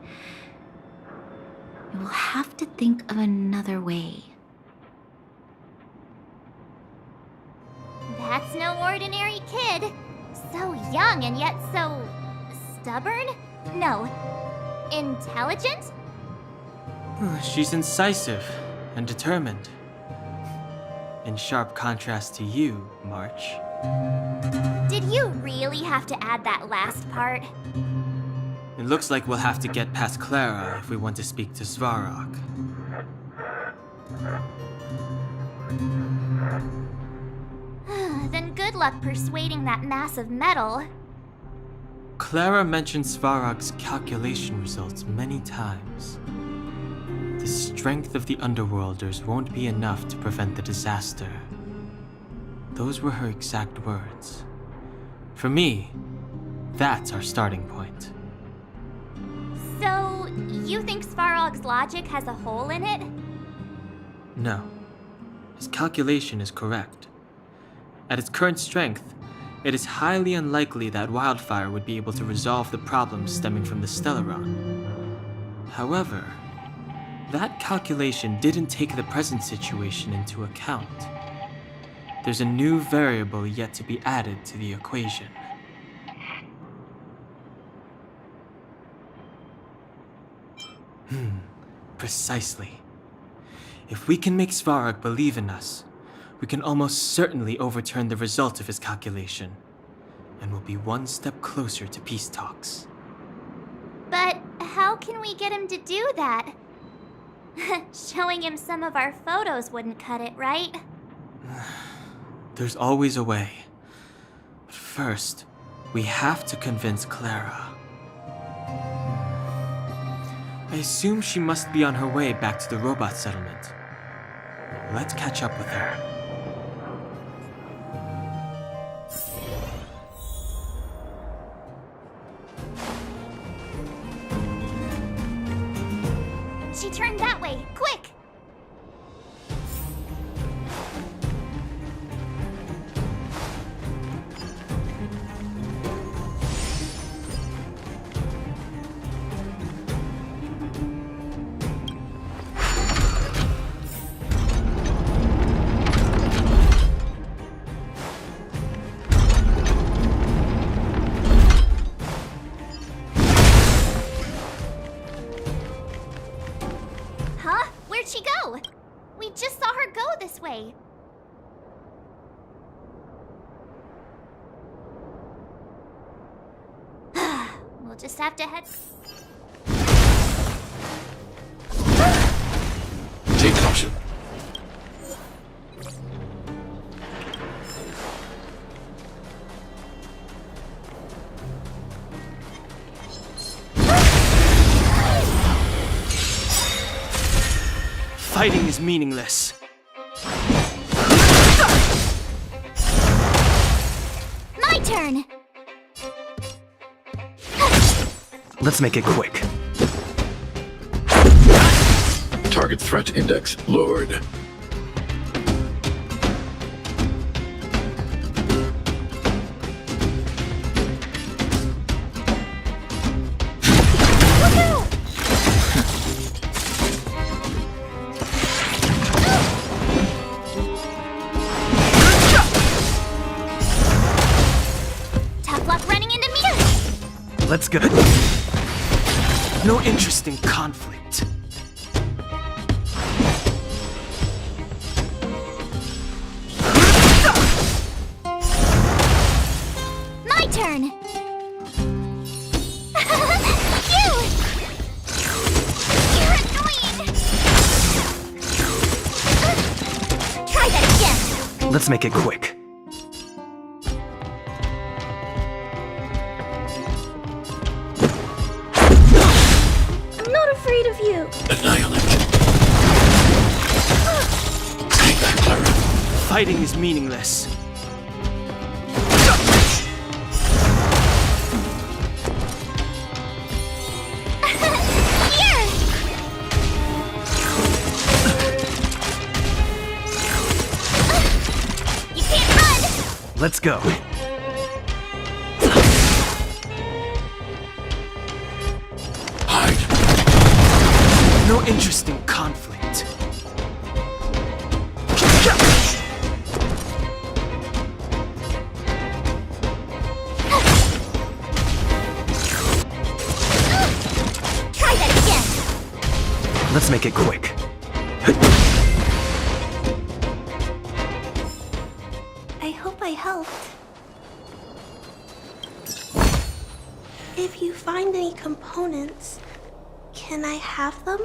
We'll have to think of another way. That's no ordinary kid. So young and yet so... stubborn? No. Intelligent? She's incisive and determined. In sharp contrast to you, March. Did you really have to add that last part? It looks like we'll have to get past Clara if we want to speak to Svarog. Then good luck persuading that mass of metal. Clara mentioned Svarog's calculation results many times. The strength of the Underworlders won't be enough to prevent the disaster. Those were her exact words. For me, that's our starting point. So, you think Svarog's logic has a hole in it? No. His calculation is correct. At its current strength, it is highly unlikely that Wildfire would be able to resolve the problems stemming from the Stellaron. However, that calculation didn't take the present situation into account. There's a new variable yet to be added to the equation. Precisely. If we can make Svarog believe in us, we can almost certainly overturn the result of his calculation, and we'll be one step closer to peace talks. But how can we get him to do that? Showing him some of our photos wouldn't cut it, right? There's always a way. But first, we have to convince Clara. I assume she must be on her way back to the robot settlement. Let's catch up with her. She turned that way! Quick! We'll just have to head. Take caution. Fighting is meaningless. My turn! Let's make it quick. Target threat index lowered. Tough luck running into me! Let's go. No interest in conflict. My turn! You're annoying! Try that again! Let's make it quick. I'm not afraid of you. Annihilate. Take that, Clara. Fighting is meaningless. Here! You can't run! Let's go. Hide. No interest in conflict. Try that again! Let's make it quick. I hope I helped. If you find any components, can I have them?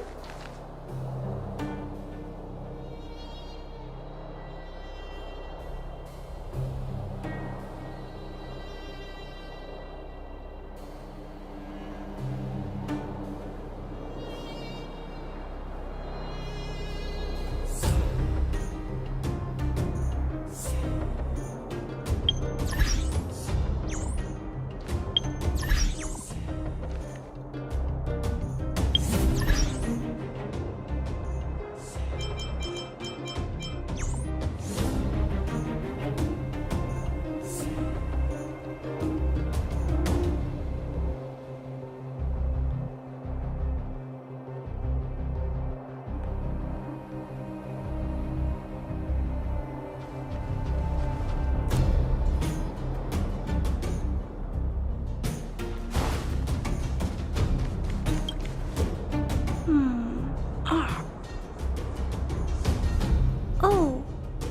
Oh,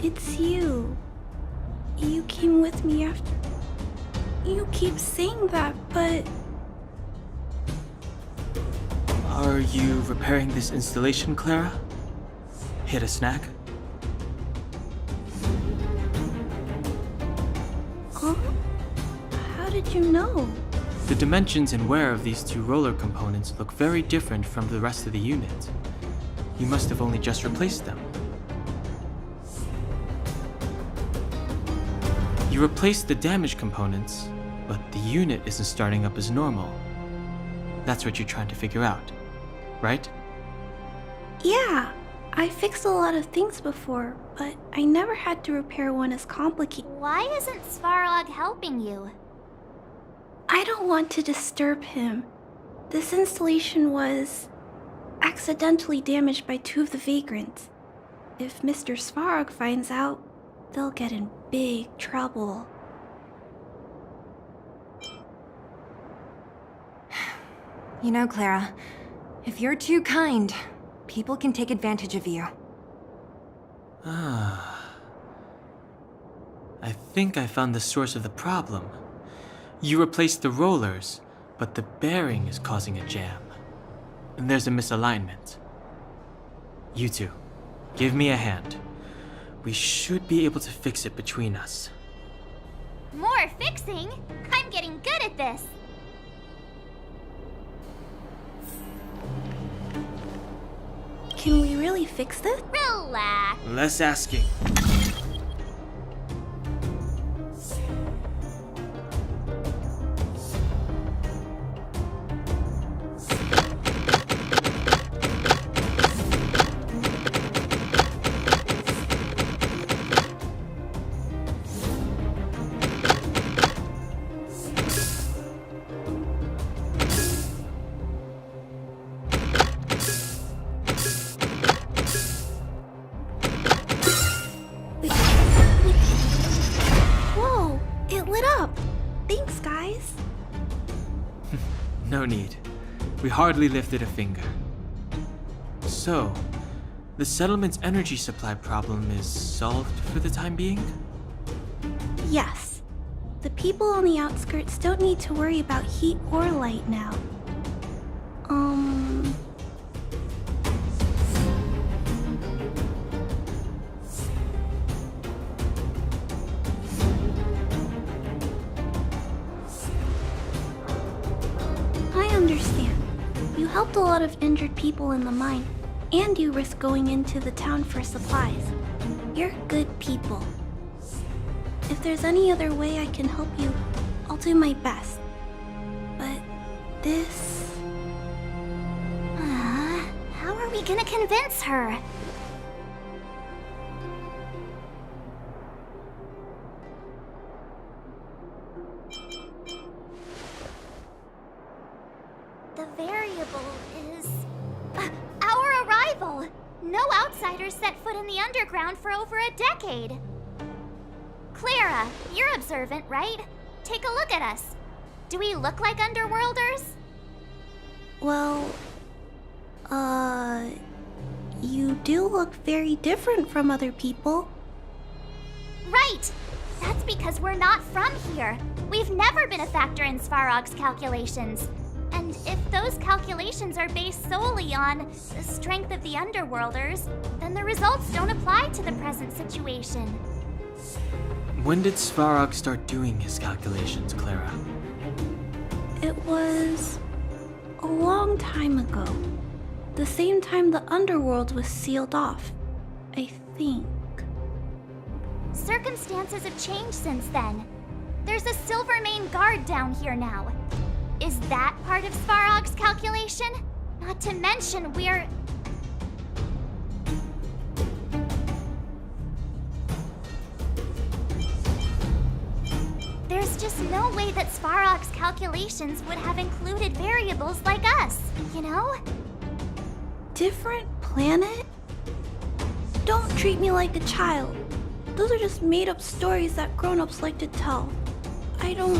it's you. You came with me after. You keep saying that, but Are you repairing this installation, Clara? Hit a snack? huh? How did you know? The dimensions and wear of these two roller components look very different from the rest of the unit. You must have only just replaced them. You replaced the damaged components, but the unit isn't starting up as normal. That's what you're trying to figure out, right? Yeah, I fixed a lot of things before, but I never had to repair one as complicated. Why isn't Svarog helping you? I don't want to disturb him. This installation was accidentally damaged by two of the vagrants. If Mr. Svarog finds out, they'll get in big trouble. You know, Clara, if you're too kind, people can take advantage of you. I think I found the source of the problem. You replaced the rollers, But the bearing is causing a jam. And there's a misalignment. You two, give me a hand. We should be able to fix it between us. More fixing? I'm getting good at this. Can we really fix this? Relax. Less asking. Whoa, it lit up. Thanks, guys. No need. We hardly lifted a finger. So, the settlement's energy supply problem is solved for the time being? Yes. The people on the outskirts don't need to worry about heat or light now. I understand. You helped a lot of injured people in the mine, and you risked going into the town for supplies. You're good people. If there's any other way I can help you, I'll do my best. But this... How are we gonna convince her? The variable is... our arrival! No outsiders set foot in the underground for over a decade. Clara, you're observant, right? Take a look at us. Do we look like underworlders? Well, you do look very different from other people. Right! That's because we're not from here. We've never been a factor in Svarog's calculations. And if those calculations are based solely on the strength of the underworlders, then the results don't apply to the present situation. When did Svarog start doing his calculations, Clara? It was a long time ago. The same time the underworld was sealed off, I think. Circumstances have changed since then. There's a Silvermane guard down here now. Is that part of Svarog's calculation? Not to mention we're... There's just no way that Svarog's calculations would have included variables like us, you know? Different planet? Don't treat me like a child. Those are just made-up stories that grown-ups like to tell. I don't...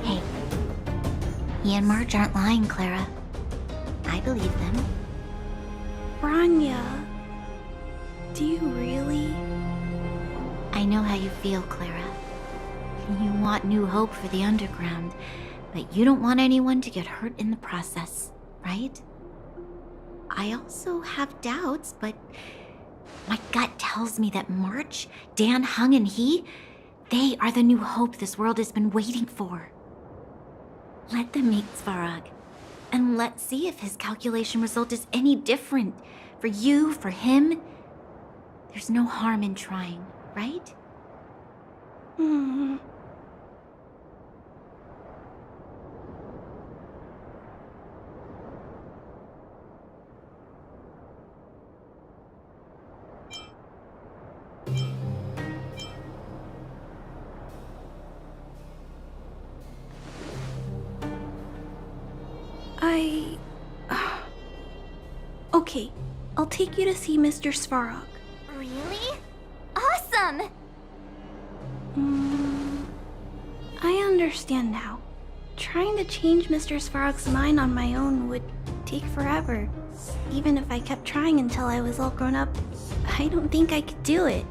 Hey, he and Marge aren't lying, Clara. I believe them. Rania, do you really? I know how you feel, Clara. You want new hope for the underground, but you don't want anyone to get hurt in the process, right? I also have doubts, but my gut tells me that March, Dan, Hung, and he, they are the new hope this world has been waiting for. Let them meet Svarog, and let's see if his calculation result is any different. For you, for him, there's no harm in trying, right? Okay, I'll take you to see Mr. Svarog. Really? Awesome! I understand now. Trying to change Mr. Svarog's mind on my own would take forever. Even if I kept trying until I was all grown up, I don't think I could do it.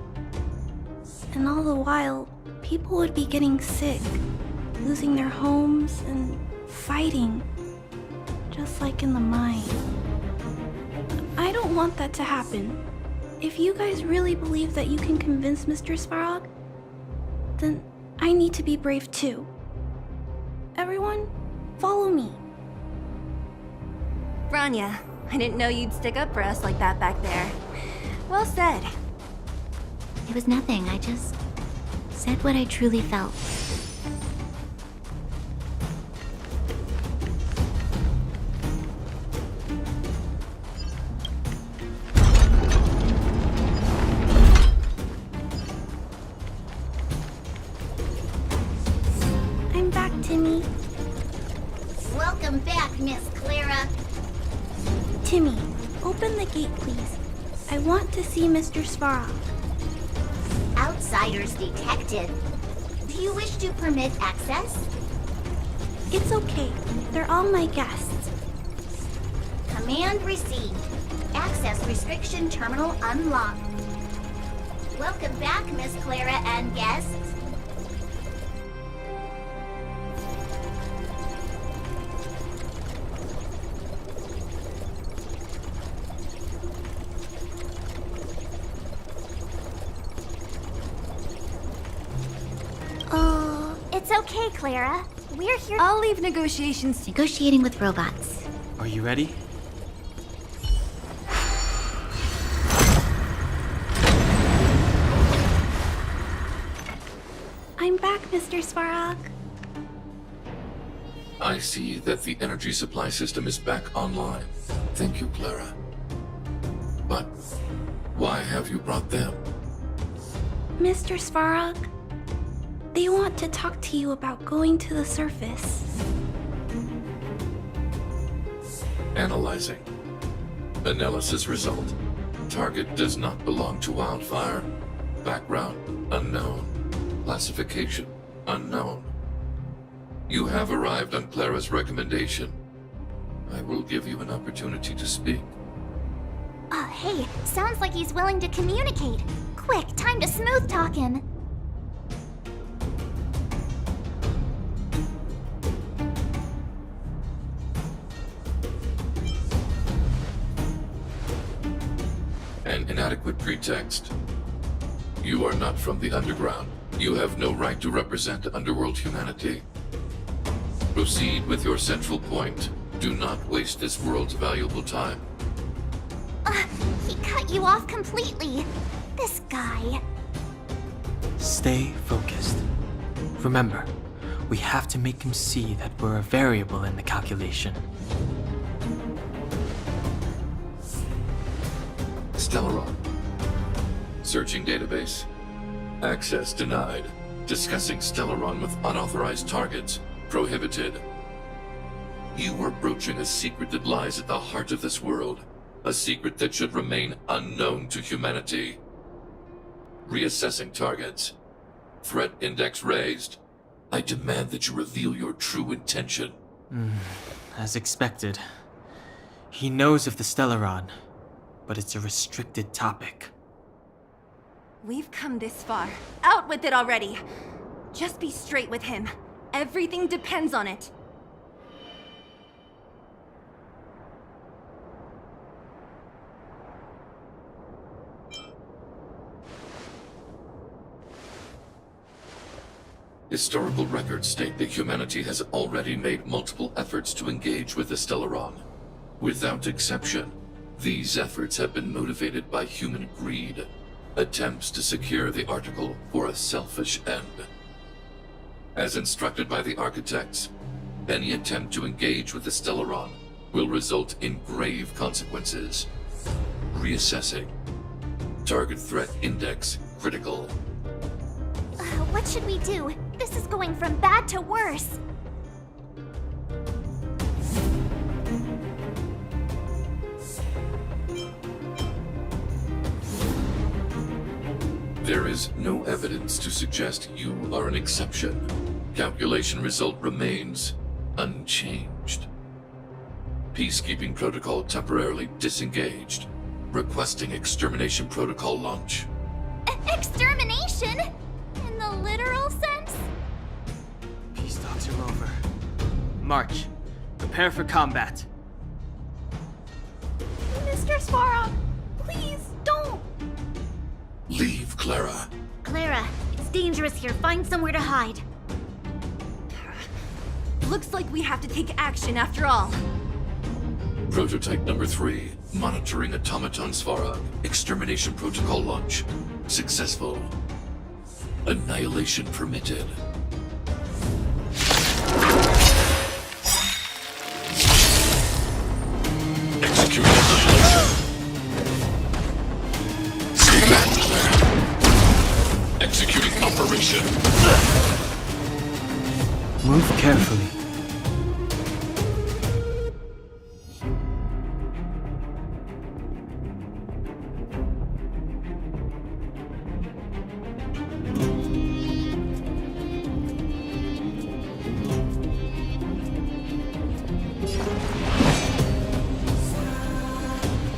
And all the while, people would be getting sick, losing their homes, and fighting. Just like in the mine. I don't want that to happen. If you guys really believe that you can convince Mr. Svarog, then I need to be brave too. Everyone, follow me. Rania, I didn't know you'd stick up for us like that back there. Well said. It was nothing, I just said what I truly felt. I'm back, Timmy. Welcome back, Miss Clara. Timmy, open the gate, please. I want to see Mr. Svarog. Outsiders detected. Do you wish to permit access? It's okay. They're all my guests. Command received. Access restriction terminal unlocked. Welcome back, Miss Clara and guests. It's okay, Clara. We're here. I'll leave negotiations. Negotiating with robots. Are you ready? I'm back, Mr. Svarog. I see that the energy supply system is back online. Thank you, Clara. But why have you brought them? Mr. Svarog, they want to talk to you about going to the surface. Analyzing. Analysis result. Target does not belong to Wildfire. Background unknown. Classification unknown. You have arrived on Clara's recommendation. I will give you an opportunity to speak. Oh, hey, sounds like he's willing to communicate. Quick, time to smooth talk him. An inadequate pretext. You are not from the underground. You have no right to represent underworld humanity. Proceed with your central point. Do not waste this world's valuable time. He cut you off completely. This guy. Stay focused. Remember, we have to make him see that we're a variable in the calculation. Stellaron. Searching database. Access denied. Discussing Stellaron with unauthorized targets. Prohibited. You are broaching a secret that lies at the heart of this world. A secret that should remain unknown to humanity. Reassessing targets. Threat index raised. I demand that you reveal your true intention. As expected. He knows of the Stellaron, but it's a restricted topic. We've come this far. Out with it already. Just be straight with him. Everything depends on it. Historical records state that humanity has already made multiple efforts to engage with the Stellaron. Without exception, these efforts have been motivated by human greed, attempts to secure the article for a selfish end. As instructed by the architects, any attempt to engage with the Stellaron will result in grave consequences. Reassessing. Target threat index critical. What should we do? This is going from bad to worse. There is no evidence to suggest you are an exception. Calculation result remains unchanged. Peacekeeping protocol temporarily disengaged. Requesting extermination protocol launch. Extermination? In the literal sense? Peace talks are over. March. Prepare for combat. Mr. Svarog, please don't. Leave, Clara. Clara, it's dangerous here. Find somewhere to hide. Looks like we have to take action after all. Prototype number 3. Monitoring automaton Svarog. Extermination protocol launch. Successful. Annihilation permitted. Execute annihilation. Stay back, Clara. Executing operation. Move carefully.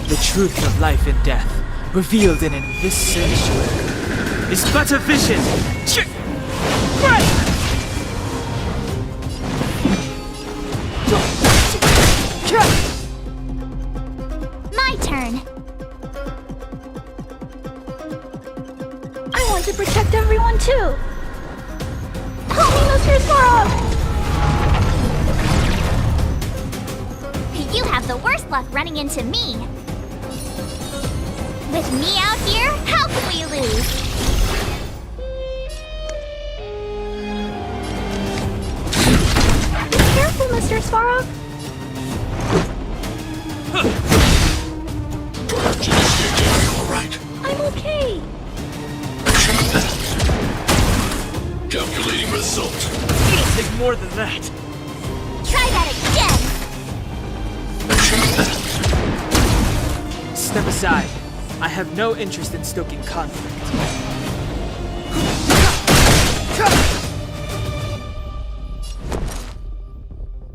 The truth of life and death, revealed in this sanctuary, is but a vision. My turn. I want to protect everyone too. Help me, Mr. Svarog! You have the worst luck running into me. With me out here, how could we lose? Be careful, Mr. Svarog. Alright. I'm okay. Calculating result. It'll take more than that. Try that again. Step aside. I have no interest in stoking conflict.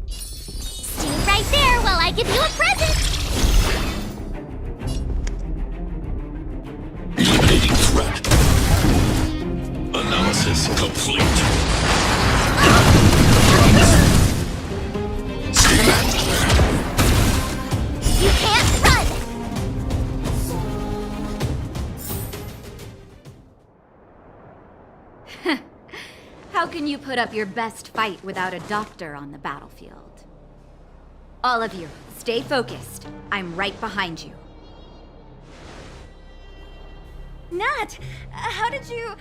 Stay right there while I give you a present. Eliminating threat. Analysis complete. Stay back, Clara. You can't run. How can you put up your best fight without a doctor on the battlefield? All of you, stay focused. I'm right behind you. Nat, how did you...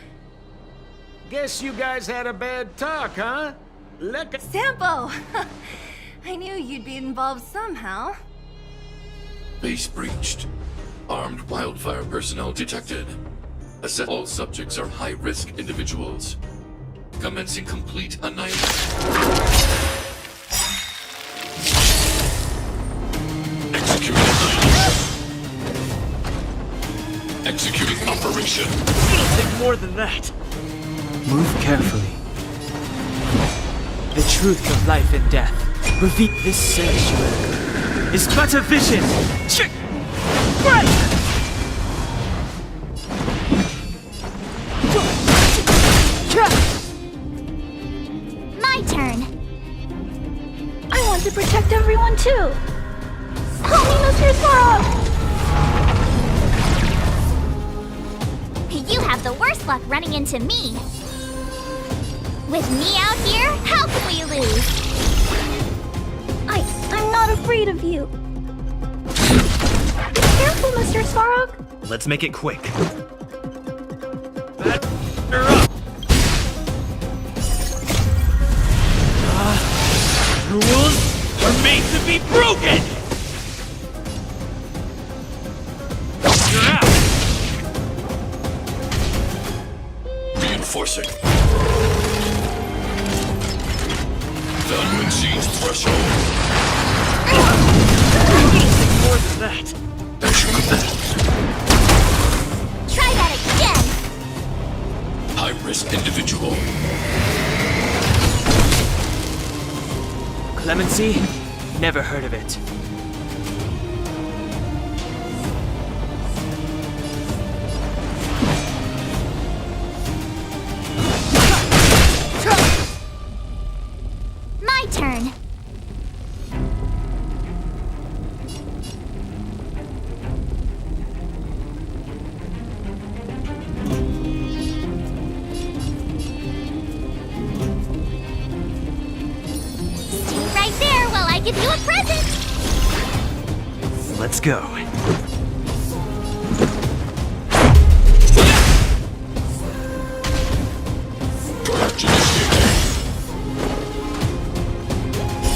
Guess you guys had a bad talk, huh? Sampo! I knew you'd be involved somehow. Base breached. Armed wildfire personnel detected. Assess all subjects are high-risk individuals. Commencing complete annihilation. Executing annihilation. Executing operation. It'll take more than that. Move carefully. The truth of life and death, revealed this sanctuary, is but a vision. My turn. I want to protect everyone too. Help me, Mr. Svarog! You have the worst luck running into me. With me out here, how could we lose? I'm not afraid of you. Be careful, Mr. Svarog. Let's make it quick. Rules are made to be broken! You're out! Reinforcing. Value exceeds threshold. More than that. Try that again. High-risk individual. Clemency? Never heard of it. turn. Stay right there while I give you a present. Let's go.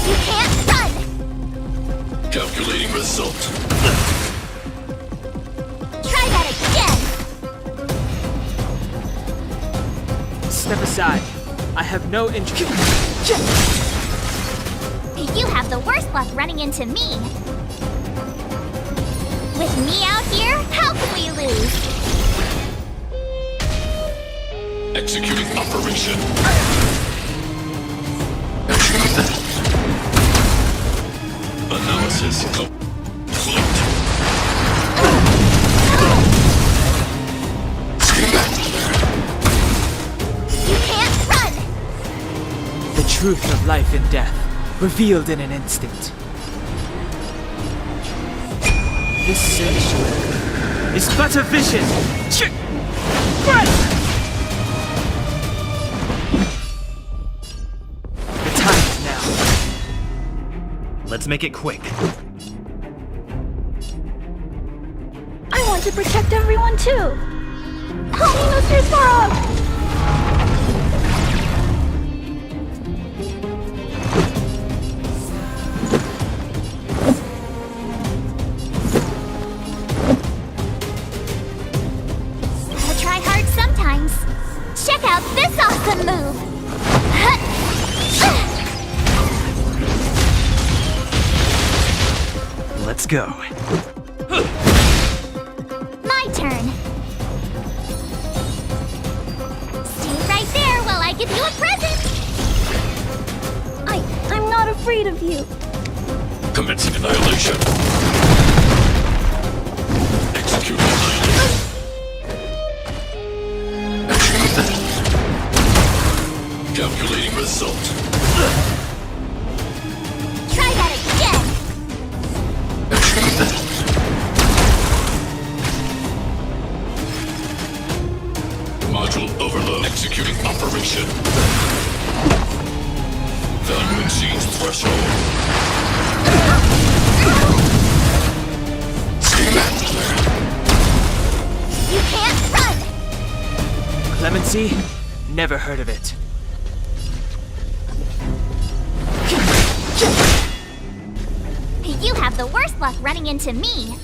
You can't run. Calculating result. Try that again. Step aside. I have no interest. You have the worst luck running into me. With me out here, how can we lose? Executing operation. Analysis complete. You can't run. The truth of life and death, revealed in an instant. This sanctuary is but a vision. The time is now. Let's make it quick. I want to protect everyone too. Help me, Mr. Svarog! Gotta try hard sometimes. Check out this awesome move. Let's go. My turn. Stay right there while I give you a present. I'm not afraid of you. Commencing annihilation. Executing annihilation. Calculating result. Try that again. Module overload. Executing operation. Value exceeds threshold. You can't run. Clemency? Never heard of it. You have the worst luck running into me.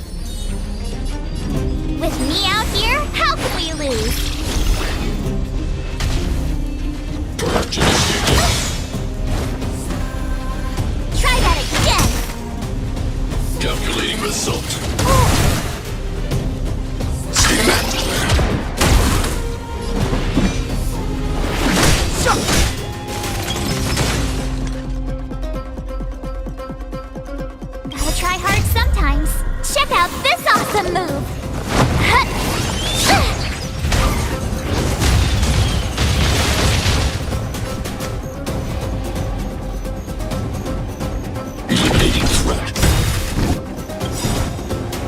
With me out here, how can we lose? Try that again. Calculating result. Gotta try hard sometimes. Check out this awesome move. Eliminating threat.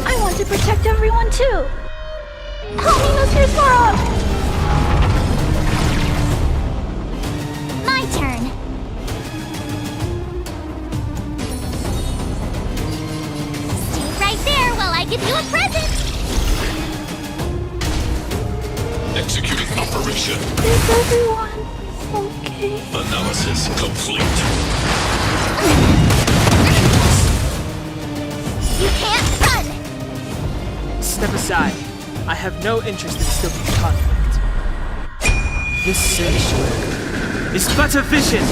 I want to protect everyone too. Help me, Mr. Svarog! My turn. Stay right there while I give you a present. Executing operation. Is everyone okay? Analysis complete. You can't run. Step aside. I have no interest in stoking conflict. This sanctuary is but a vision.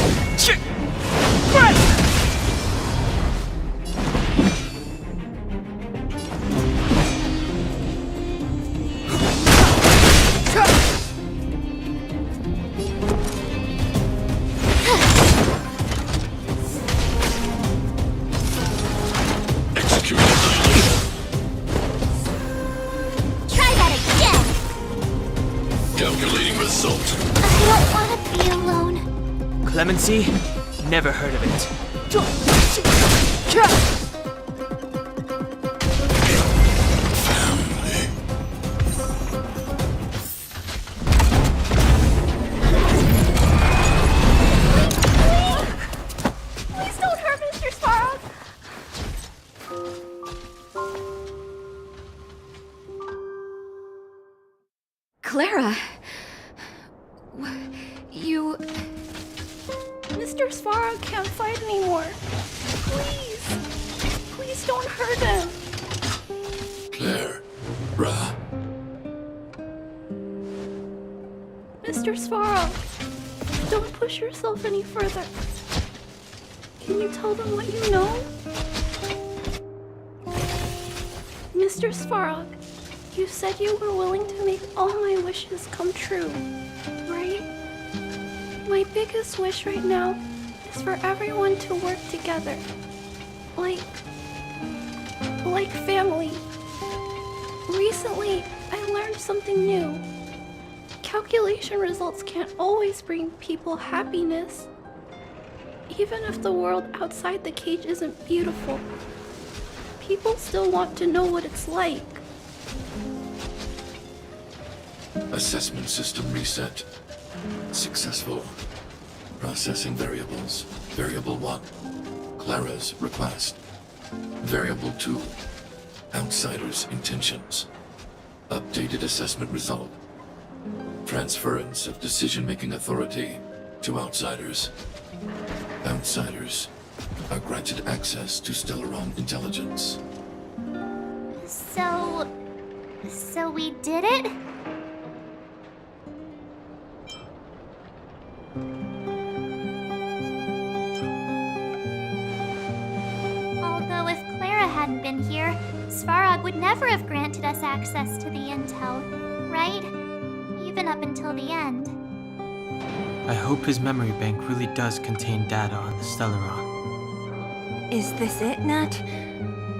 Executing annihilation. Try that again. Calculating result. I don't want to be alone. Clemency? Never heard of it. Please don't hurt Mr. Sparrow! Clara. You. Mr. Sparrow can't fight anymore. Please. Please don't hurt him. Claire. Ra. Mr. Sparrow, don't push yourself any further. Can you tell them what you know? Mr. Sparrow, you said you were willing to make all my wishes come true, right? My biggest wish right now is for everyone to work together. Like family. Recently, I learned something new. Calculation results can't always bring people happiness. Even if the world outside the cage isn't beautiful, people still want to know what it's like. Assessment system reset. Successful. Processing variables. Variable 1. Clara's request. Variable 2. Outsider's intentions. Updated assessment result. Transference of decision-making authority to outsiders. Outsiders are granted access to Stellaron intelligence. So we did it? Although if Clara hadn't been here, Svarog would never have granted us access to the intel, right? Even up until the end. I hope his memory bank really does contain data on the Stellaron. Is this it, Nat?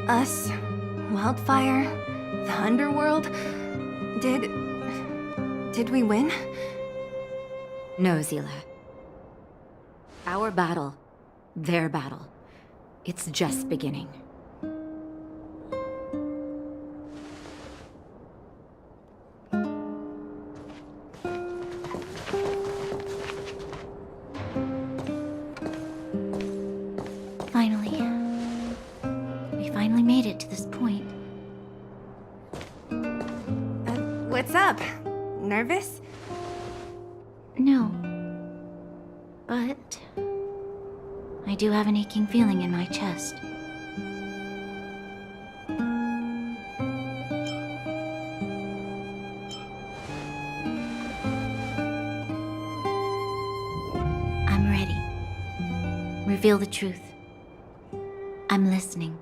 Us? Wildfire? The underworld? Did we win? No, Zila. Our battle, their battle. It's just beginning. We finally made it to this point. What's up? Nervous? No. But I do have an aching feeling in my chest. I'm ready. Reveal the truth. I'm listening.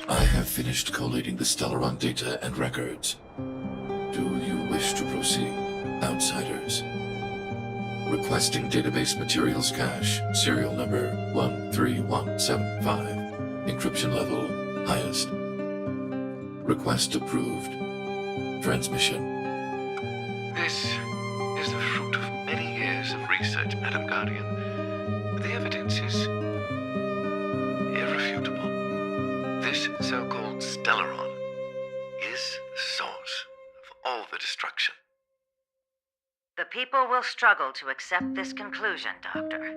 I have finished collating the Stellaron data and records. Do you wish to proceed, outsiders? Requesting database materials cache, serial number 13175. Encryption level, highest. Request approved. Transmission. This is the fruit of many years of research, Madam Guardian. The evidence is irrefutable. This so-called Stellaron is the source of all the destruction. The people will struggle to accept this conclusion, Doctor.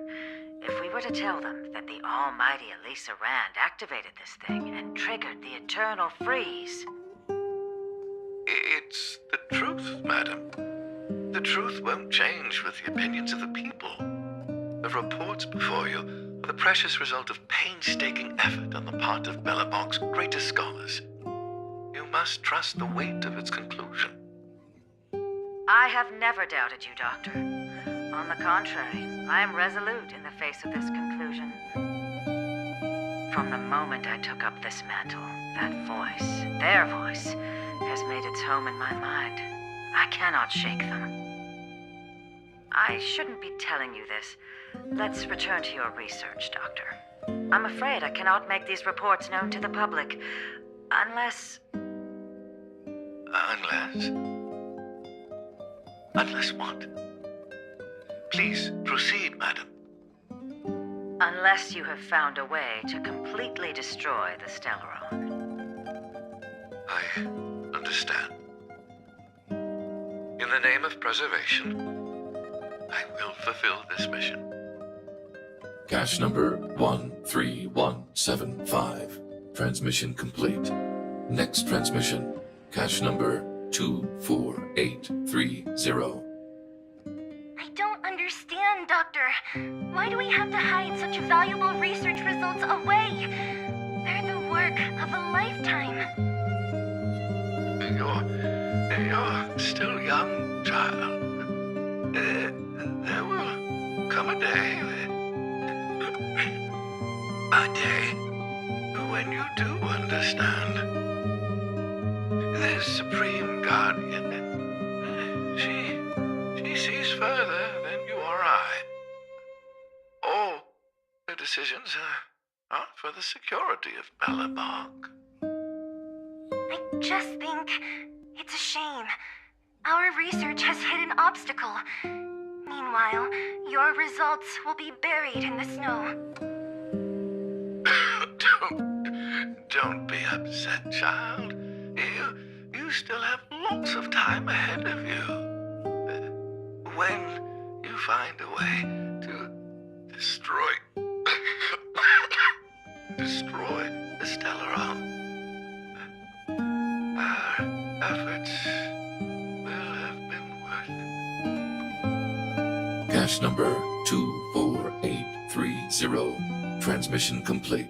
If we were to tell them that the almighty Elisa Rand activated this thing and triggered the eternal freeze... It's the truth, madam. The truth won't change with the opinions of the people. The reports before you the precious result of painstaking effort on the part of Belobog's greatest scholars. You must trust the weight of its conclusion. I have never doubted you, Doctor. On the contrary, I am resolute in the face of this conclusion. From the moment I took up this mantle, that voice, their voice, has made its home in my mind. I cannot shake them. I shouldn't be telling you this. Let's return to your research, Doctor. I'm afraid I cannot make these reports known to the public, unless... Unless what? Please, proceed, madam. Unless you have found a way to completely destroy the Stellaron. I understand. In the name of preservation, I will fulfill this mission. Cache number 13175. Transmission complete. Next transmission. Cache number 24830. I don't understand, Doctor. Why do we have to hide such valuable research results away? They're the work of a lifetime. You're still young, child. There will come a day when you do understand. This Supreme Guardian, she sees further than you or I. All her decisions are for the security of Belobog. I just think it's a shame. Our research has hit an obstacle. Meanwhile, your results will be buried in the snow. Don't be upset, child. You still have lots of time ahead of you. When you find a way to destroy the Stellaron, our efforts will have been worth it. Cache number 24830. Transmission complete.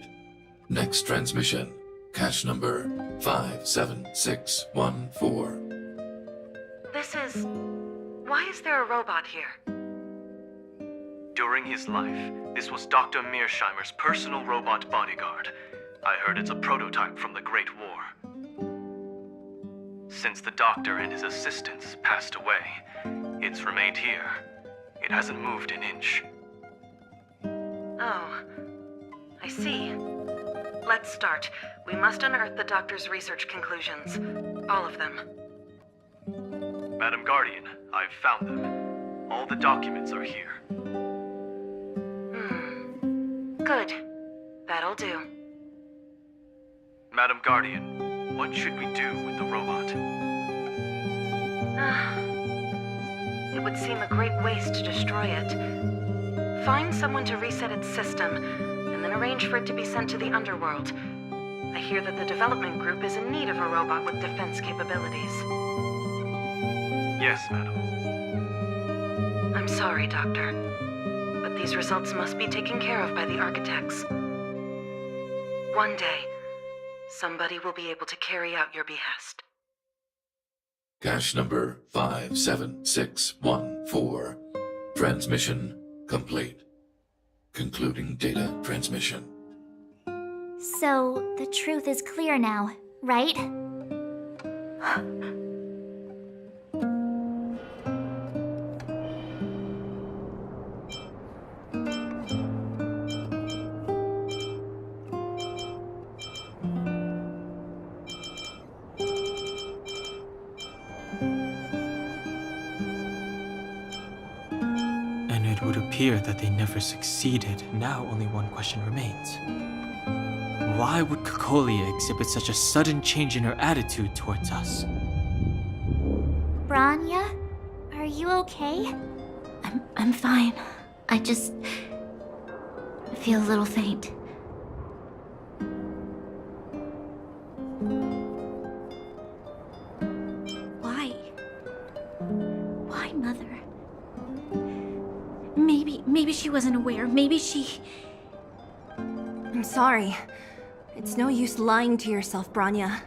Next transmission. Cache number 57614. Why is there a robot here? During his life, this was Dr. Mearsheimer's personal robot bodyguard. I heard it's a prototype from the Great War. Since the doctor and his assistants passed away, it's remained here. It hasn't moved an inch. Oh, I see. Let's start. We must unearth the doctor's research conclusions. All of them. Madam Guardian, I've found them. All the documents are here. Good. That'll do. Madam Guardian, what should we do with the robot? It would seem a great waste to destroy it. Find someone to reset its system, and then arrange for it to be sent to the underworld. I hear that the development group is in need of a robot with defense capabilities. Yes, madam. I'm sorry, Doctor, but these results must be taken care of by the architects. One day, somebody will be able to carry out your behest. Cache number 57614. Transmission complete. Concluding data transmission. So, the truth is clear now, right? And it would appear that they never succeeded. Now only one question remains. Why would Kokolia exhibit such a sudden change in her attitude towards us? Branya, are you okay? I'm fine. I just feel a little faint. Why, Mother? Maybe she wasn't aware. Maybe she... I'm sorry. It's no use lying to yourself, Branya.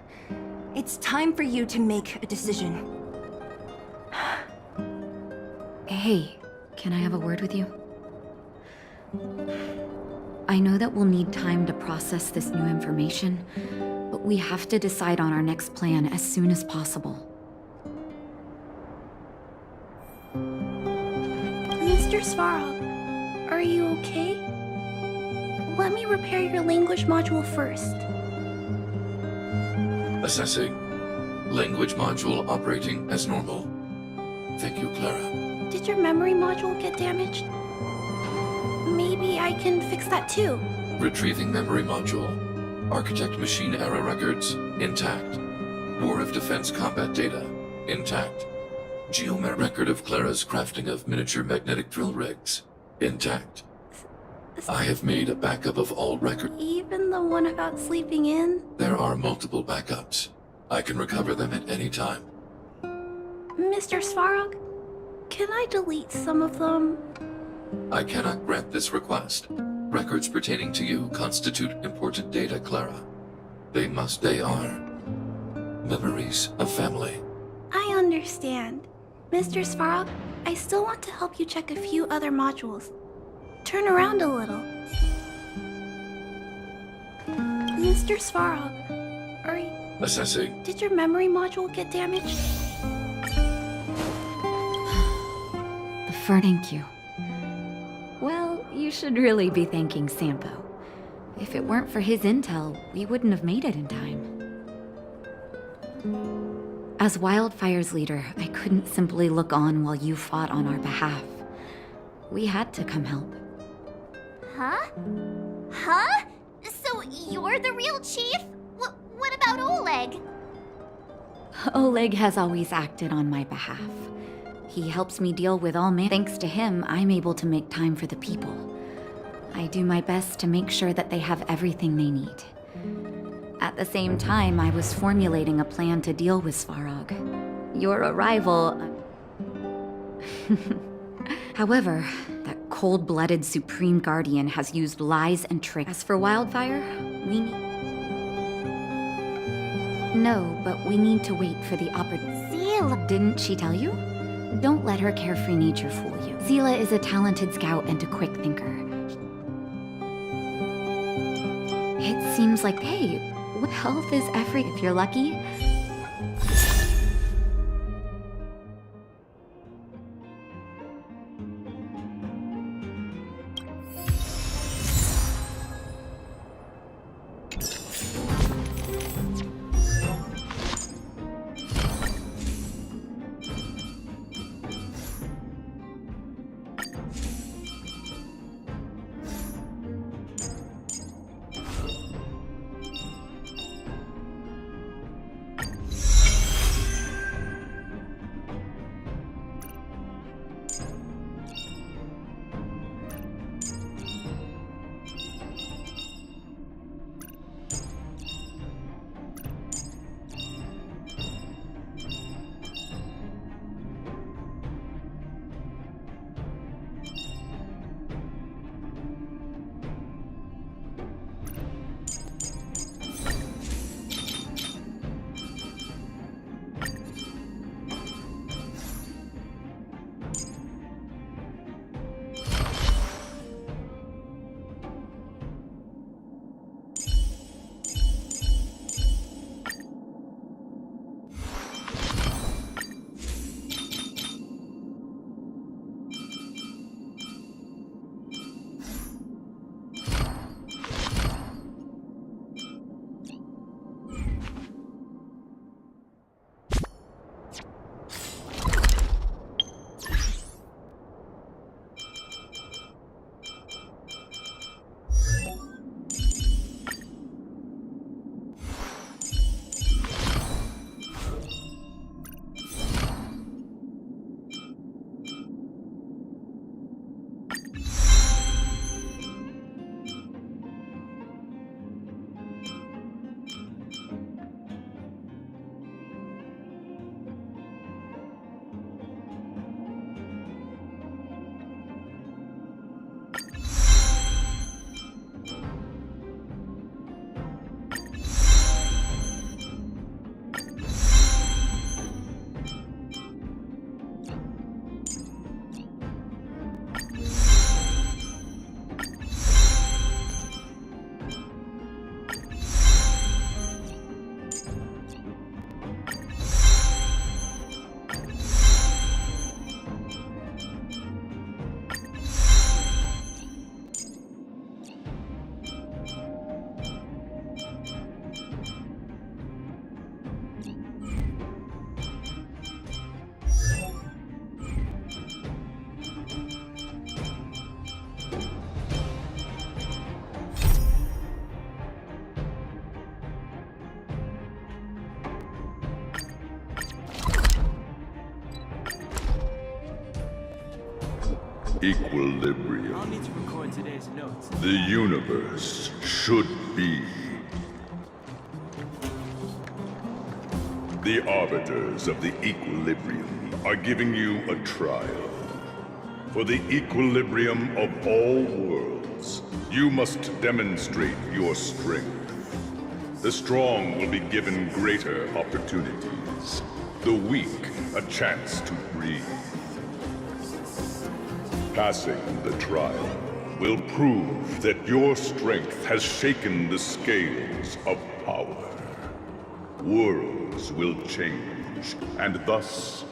It's time for you to make a decision. Hey, can I have a word with you? I know that we'll need time to process this new information, but we have to decide on our next plan as soon as possible. Mr. Svarog, are you okay? Let me repair your language module first. Assessing. Language module operating as normal. Thank you, Clara. Did your memory module get damaged? Maybe I can fix that too. Retrieving memory module. Architect machine error records, intact. War of Defense combat data, intact. Geomet record of Clara's crafting of miniature magnetic drill rigs, intact. I have made a backup of all records. Even the one about sleeping in? There are multiple backups. I can recover them at any time. Mr. Svarog, can I delete some of them? I cannot grant this request. Records pertaining to you constitute important data, Clara. They are memories of family. I understand. Mr. Svarog, I still want to help you check a few other modules. Turn around a little. Mr. Svarog, are you... Assessing. Did your memory module get damaged? The Thank you. Well, you should really be thanking Sampo. If it weren't for his intel, we wouldn't have made it in time. As Wildfire's leader, I couldn't simply look on while you fought on our behalf. We had to come help. Huh? Huh? So you're the real chief? What about Oleg? Oleg has always acted on my behalf. He helps me deal with all man. Thanks to him, I'm able to make time for the people. I do my best to make sure that they have everything they need. At the same time, I was formulating a plan to deal with Svarog. Your arrival... However, that cold-blooded Supreme Guardian has used lies and tricks. As for Wildfire, we need... No, but we need to wait for the opportunity. Zila! Didn't she tell you? Don't let her carefree nature fool you. Zila is a talented scout and a quick thinker. It seems like, hey, health is if you're lucky. I'll Equilibrium. need to record today's notes. The universe should be. The arbiters of the equilibrium are giving you a trial. For the equilibrium of all worlds, you must demonstrate your strength. The strong will be given greater opportunities. The weak, a chance to breathe. Passing the trial will prove that your strength has shaken the scales of power. Worlds will change, and thus,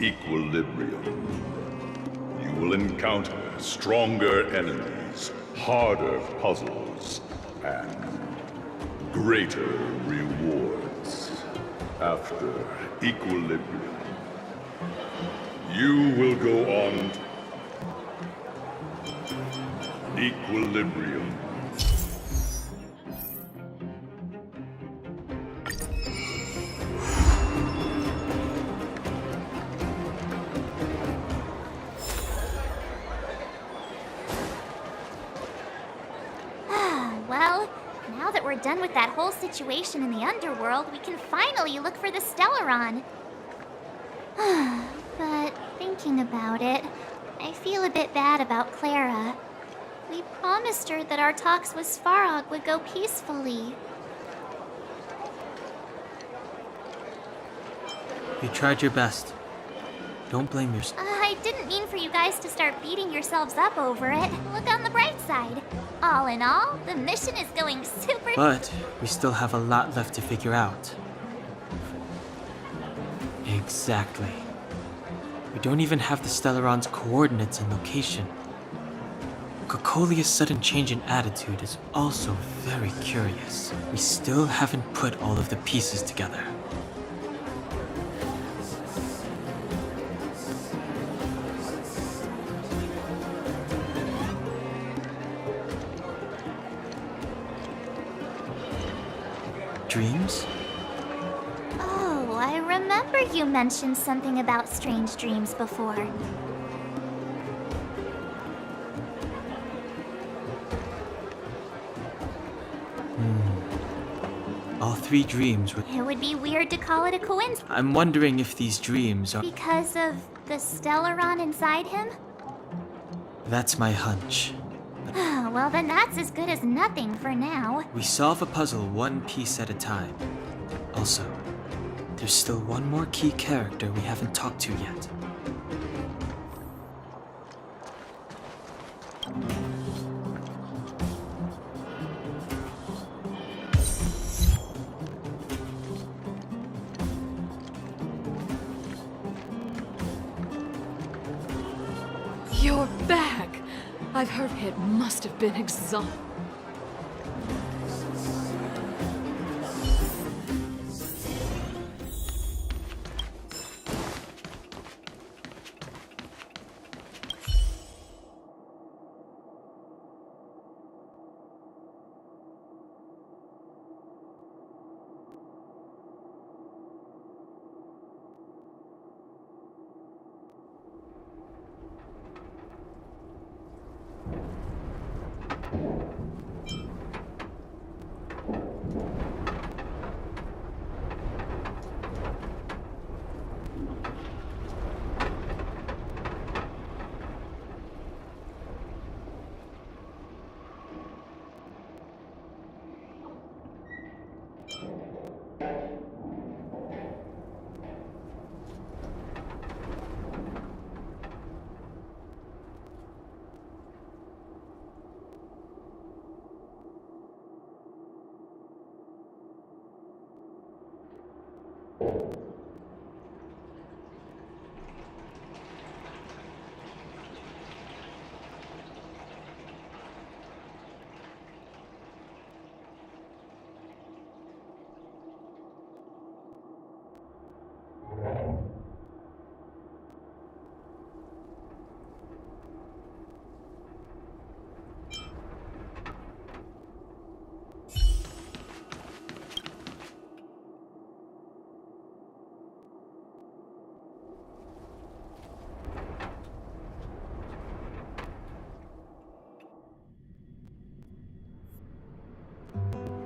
equilibrium. You will encounter stronger enemies, harder puzzles, and greater rewards. After equilibrium, you will go on to equilibrium. Well, now that we're done with that whole situation in the underworld, we can finally look for the Stellaron. But thinking about it, I feel a bit bad about Clara. We promised her that our talks with Svarog would go peacefully. You tried your best. Don't blame yourself. I didn't mean for you guys to start beating yourselves up over it. Look on the bright side. All in all, the mission is going super... But we still have a lot left to figure out. Exactly. We don't even have the Stellaron's coordinates and location. Cocolia's sudden change in attitude is also very curious. We still haven't put all of the pieces together. Dreams? Oh, I remember you mentioned something about strange dreams before. All three dreams were... It would be weird to call it a coincidence. I'm wondering if these dreams are... Because of the Stellaron inside him? That's my hunch. Well, then that's as good as nothing for now. We solve a puzzle one piece at a time. Also, there's still one more key character we haven't talked to yet. You're back! I've heard it must have been exhausting.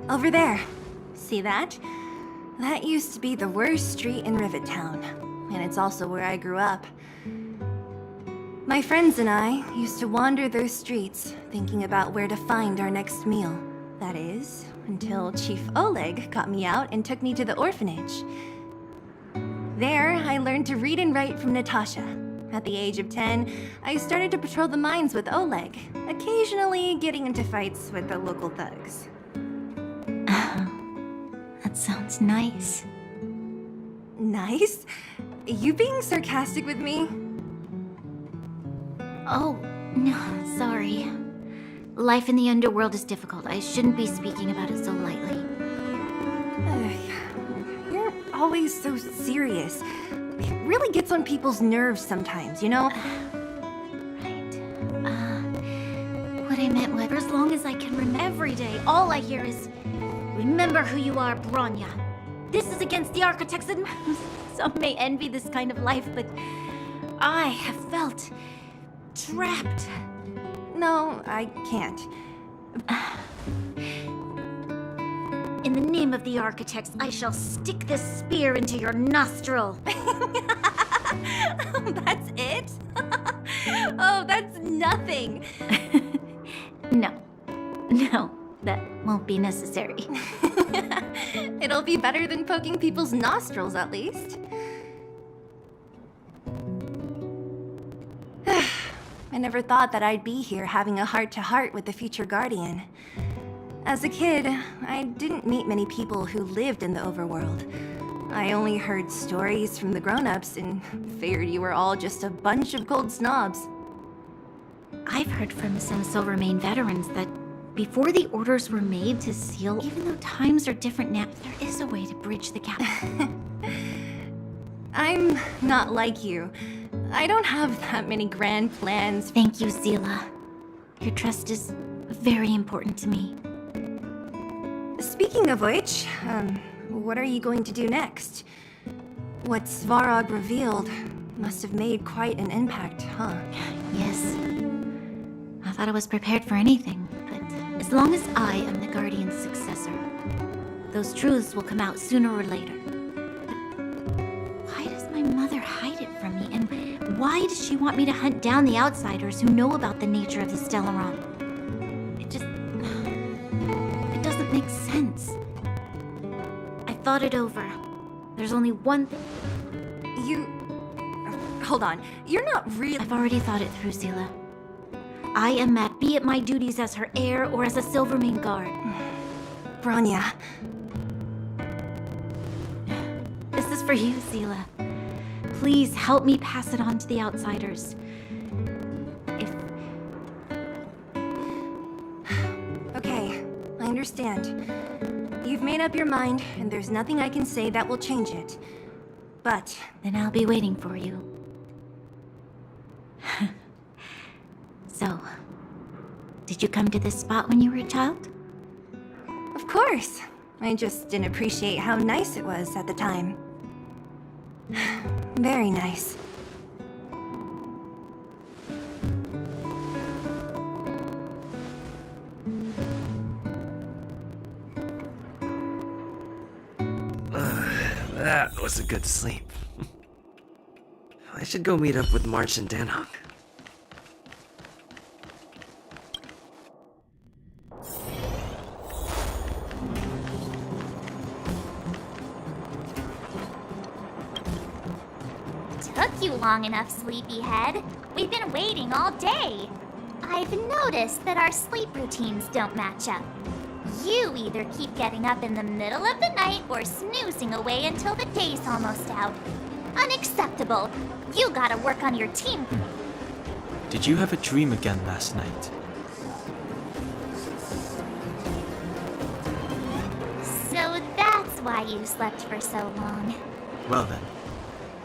Over there. See that? That used to be the worst street in Rivet Town. And it's also where I grew up. My friends and I used to wander those streets, thinking about where to find our next meal. That is, until Chief Oleg got me out and took me to the orphanage. There, I learned to read and write from Natasha. At the age of 10, I started to patrol the mines with Oleg, occasionally getting into fights with the local thugs. That sounds nice. Nice? You being sarcastic with me? Oh, no, sorry. Life in the underworld is difficult. I shouldn't be speaking about it so lightly. You're always so serious. It really gets on people's nerves sometimes, you know? What I meant was, for as long as I can remember every day, all I hear is, remember who you are, Bronya. This is against the architects, and some may envy this kind of life, but I have felt trapped. No, I can't. In the name of the architects, I shall stick this spear into your nostril. That's it? Oh, that's nothing. No, that won't be necessary. It'll be better than poking people's nostrils, at least. I never thought that I'd be here having a heart-to-heart with the future Guardian. As a kid, I didn't meet many people who lived in the overworld. I only heard stories from the grown-ups and figured you were all just a bunch of cold snobs. I've heard from some Silvermane veterans that before the orders were made to seal, even though times are different now, there is a way to bridge the gap. I'm not like you. I don't have that many grand plans. Thank you, Zila. Your trust is very important to me. Speaking of which, what are you going to do next? What Svarog revealed must have made quite an impact, huh? Yes. I thought I was prepared for anything, but as long as I am the Guardian's successor, those truths will come out sooner or later. But why does my mother hide it from me, and why does she want me to hunt down the outsiders who know about the nature of the Stellaron? It doesn't make sense. I thought it over. There's only one thing. Hold on. You're not really... I've already thought it through, Zila. I am mad, be it my duties as her heir or as a Silvermane guard. Bronya. This is for you, Zila. Please help me pass it on to the outsiders. Okay, I understand. You've made up your mind, and there's nothing I can say that will change it. But... Then I'll be waiting for you. So, did you come to this spot when you were a child? Of course. I just didn't appreciate how nice it was at the time. Very nice. That was a good sleep. I should go meet up with March and Danhong. Took you long enough, sleepyhead. We've been waiting all day. I've noticed that our sleep routines don't match up. You either keep getting up in the middle of the night or snoozing away until the day's almost out. Unacceptable. You gotta work on your team. Did you have a dream again last night? So that's why you slept for so long. Well then,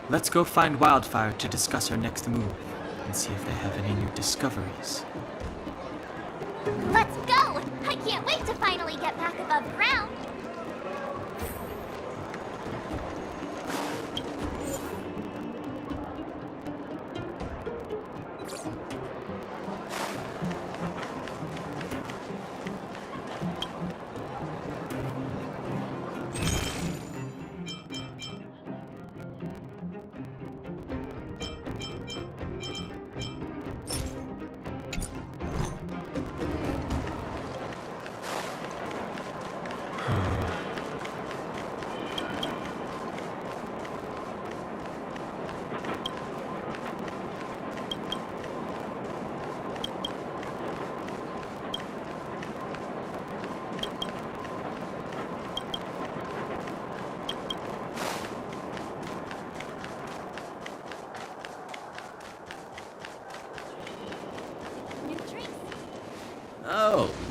let's go find Wildfire to discuss our next move and see if they have any new discoveries. Let's go! I can't wait to finally get back above ground.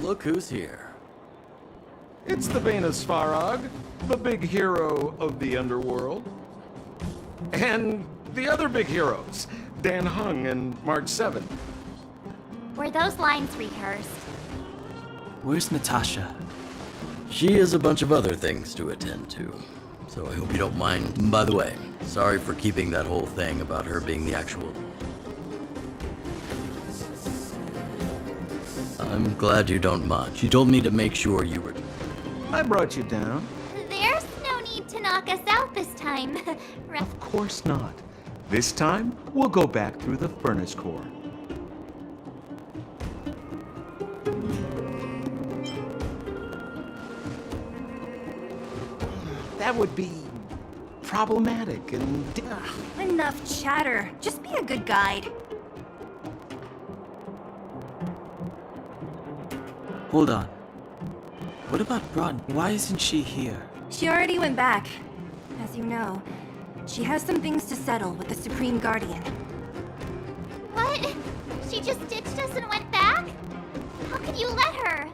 look who's here. It's the Venus Farag, the big hero of the underworld. And the other big heroes, Dan Hung and March 7. Were those lines rehearsed? Where's Natasha? She has a bunch of other things to attend to, so I hope you don't mind. By the way, sorry for keeping that whole thing about her being the actual... I'm glad you don't mind. She told me to make sure you were... I brought you down. There's no need to knock us out this time. Of course not. This time, we'll go back through the furnace core. That would be problematic and... Enough chatter. Just be a good guide. Hold on. What about Bron? Why isn't she here? She already went back. As you know, she has some things to settle with the Supreme Guardian. What? She just ditched us and went back? How could you let her?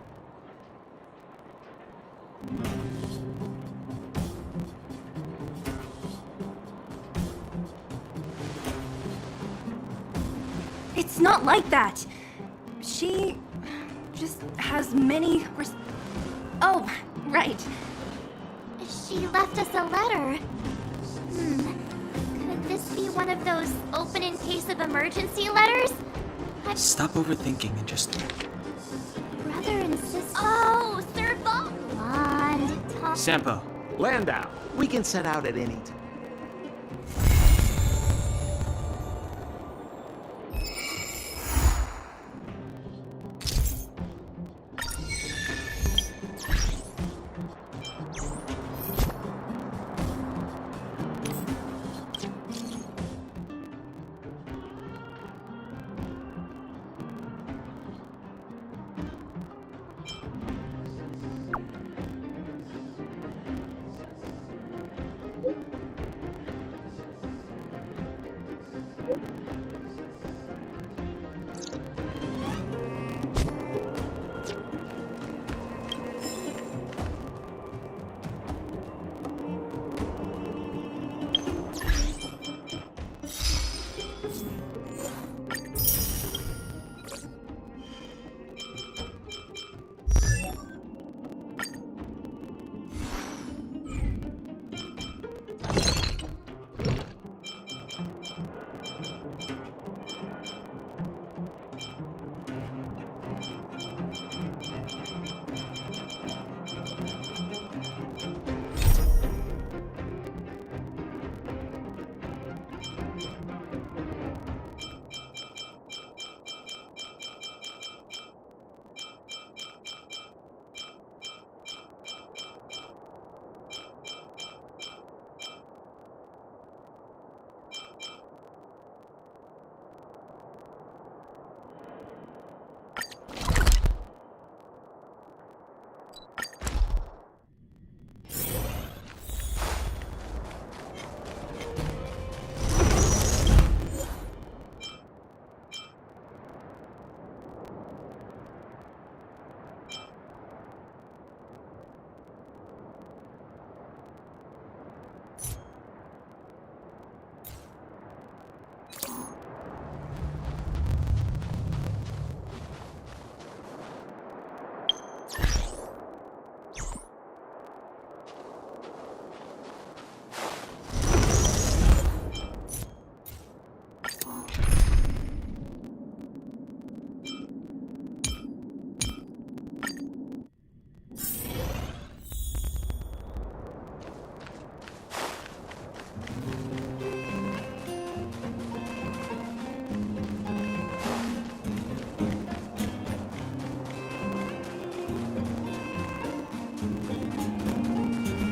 It's not like that. She just has many Oh, right. She left us a letter. Could this be one of those open in case of emergency letters? Stop overthinking and just... Brother and sister. Oh, Servo! Blonde, tall. Sampo. Landau. We can set out at any time.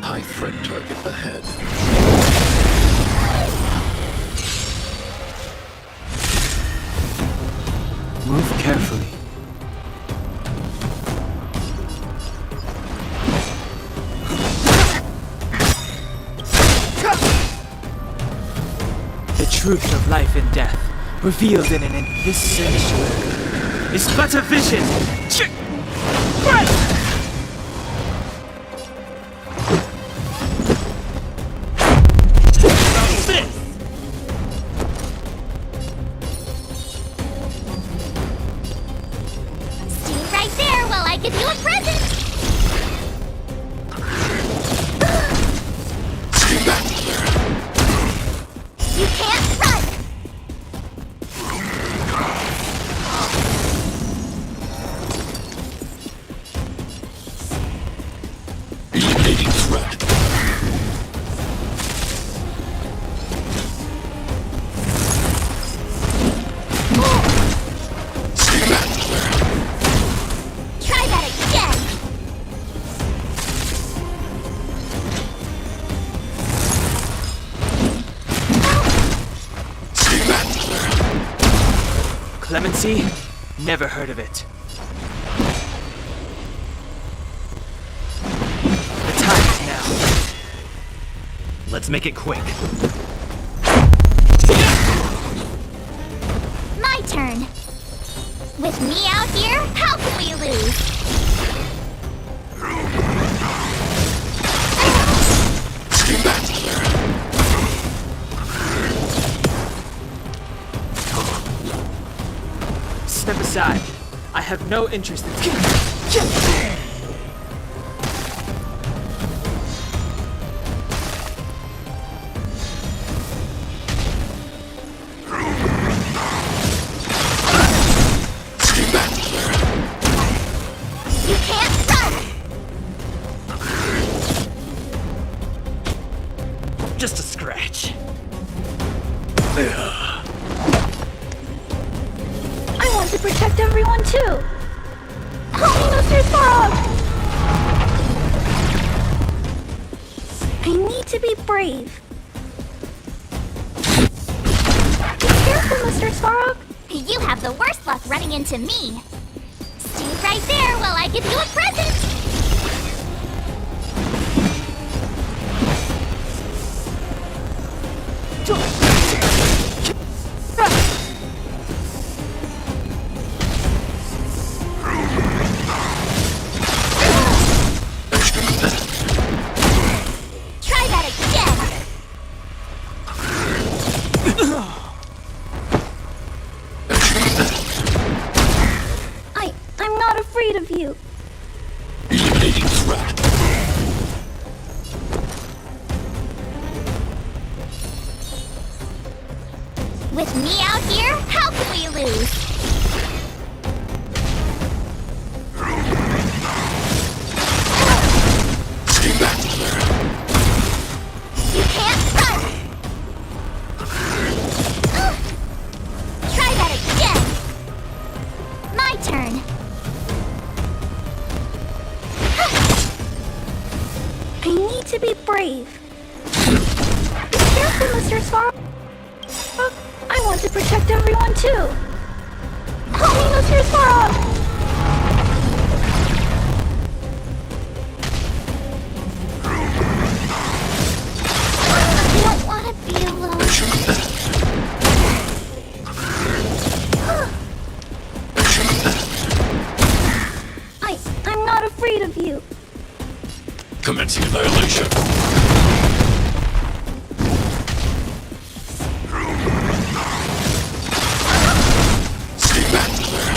High threat target ahead. Move carefully. The truth of life and death, revealed in this sanctuary, is but a vision. Stay right there while I give you a present! Stay back here. You can't run! Eliminating threat. Stay back here. Try that again! Stay back here. Clemency? Never heard of it. The time is now. Let's make it quick. My turn. With me out here, how can we lose? Stay back here. Step aside. I have no interest in. Stay back here. You can't run! Just a scratch. I want to protect everyone too. Help me, Mr. Frog! I need to be brave. Be careful, Mr. Svarog. You have the worst luck running into me. Stay right there while I give you a present! Try that again! I'm not afraid of you. Eliminating threat. With me out here, how can we lose? Stay back here. You can't run! Try that again! My turn! I need to be brave. Be careful, Mr. Svarog. I want to protect everyone too. Help me, Mr. Svarog. I don't want to be alone. I'm not afraid of you. Commencing annihilation. Stay back here.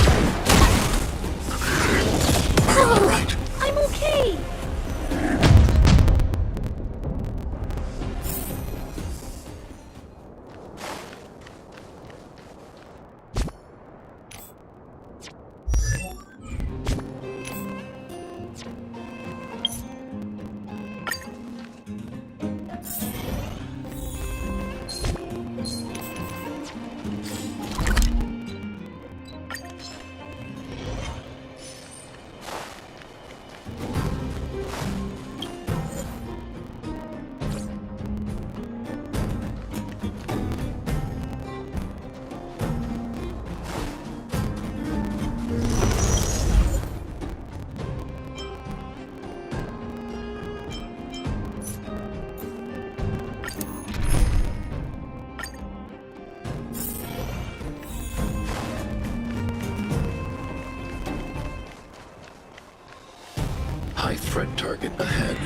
threat target ahead.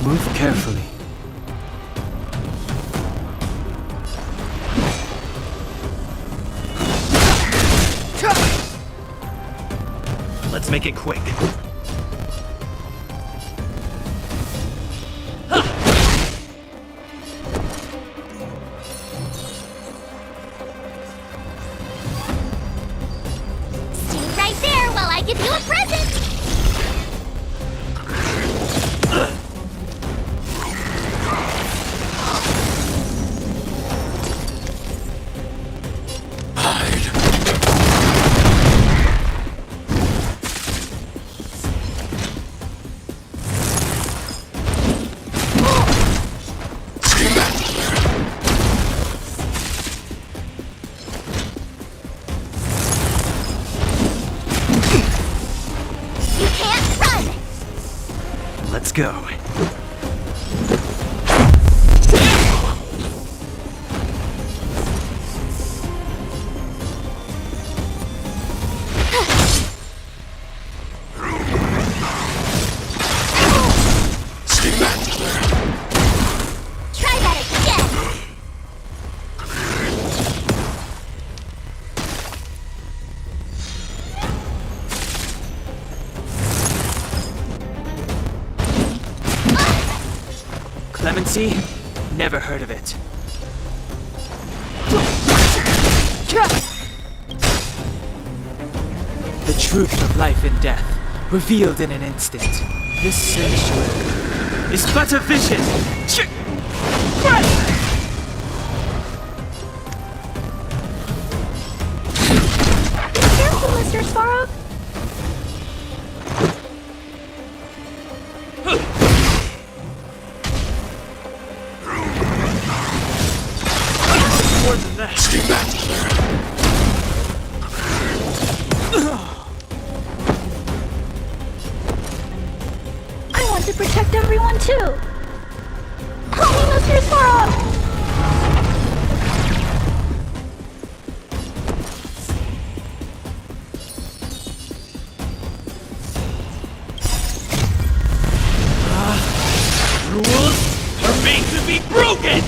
Move carefully. Let's make it quick. Stay right there while I give you a present! Let's go. Try that again! Clemency? Never heard of it. The truth of life and death, revealed in an instant. This sanctuary is but a vision. Careful, Mr. Svarog. More than that. Stay back. I want to protect everyone too. Help me, Mr. Svarog. Rules are made to be broken!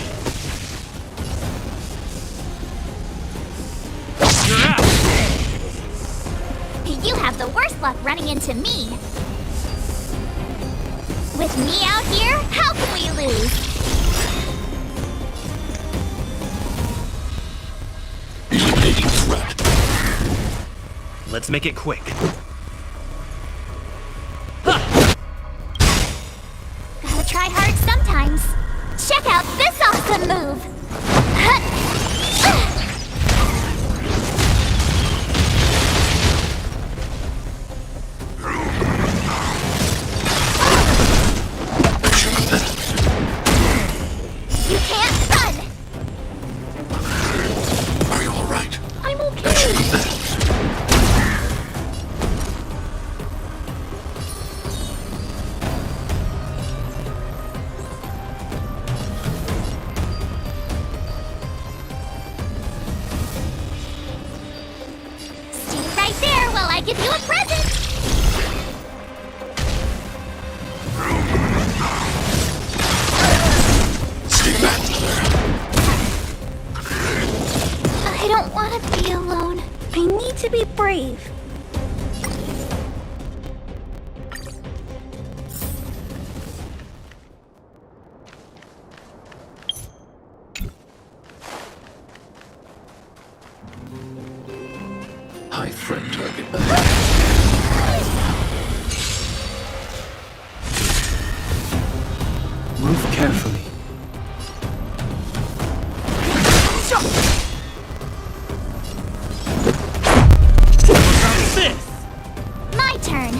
You're out! You have the worst luck running into me. With me out here, how can we lose? Eliminating threat. Let's make it quick. Gotta try hard sometimes. Check out this awesome move! You can't run! Are you alright? I'm okay. Stay right there while I give you a present! Stay back. I don't want to be alone. I need to be brave. High threat target. Move carefully. My turn!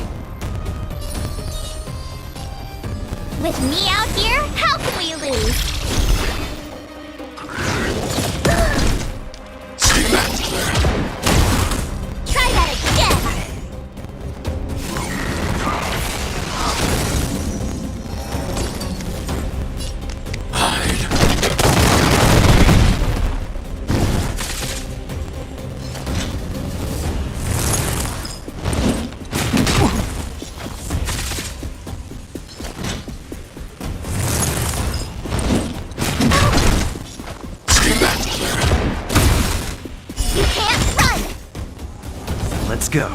With me out here, how can we lose? Try that again! Let's go.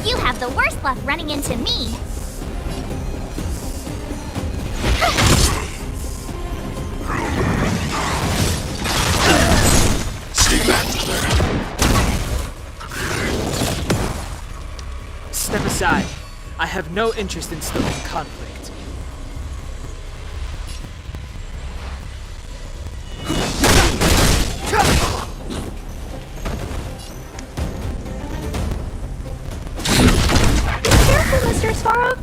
You have the worst luck running into me. Stay back, Clara. Step aside. I have no interest in stoking conflict. Careful, Mr. Svarog.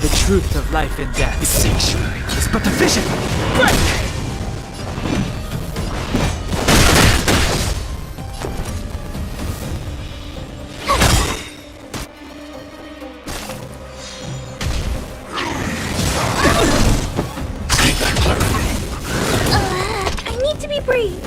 The truth of life and death. The sanctuary is but a vision. Break! I need to be brave.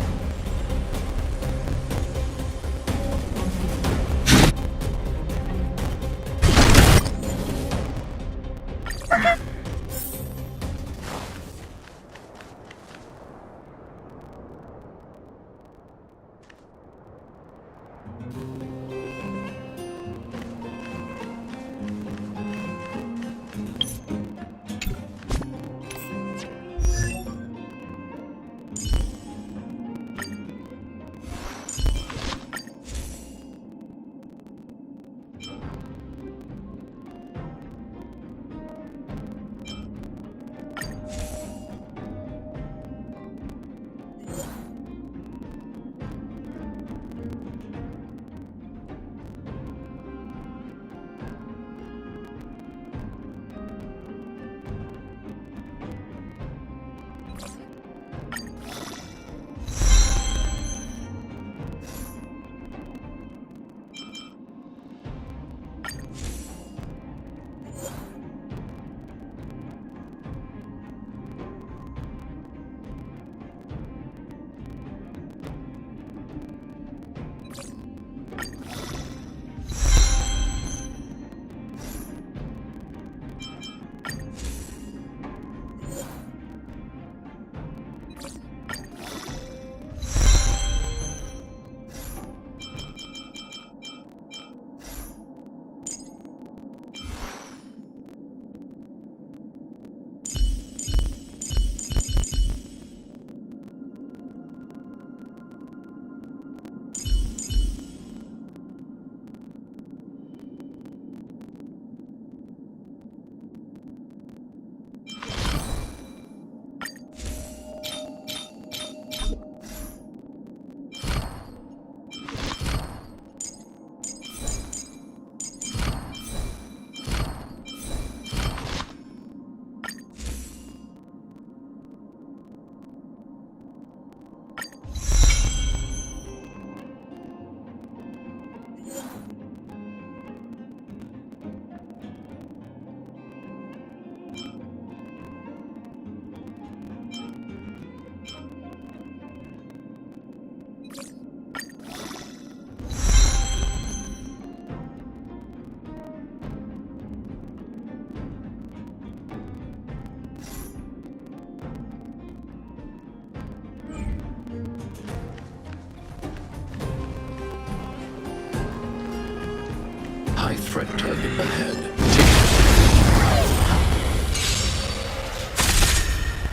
High threat target ahead.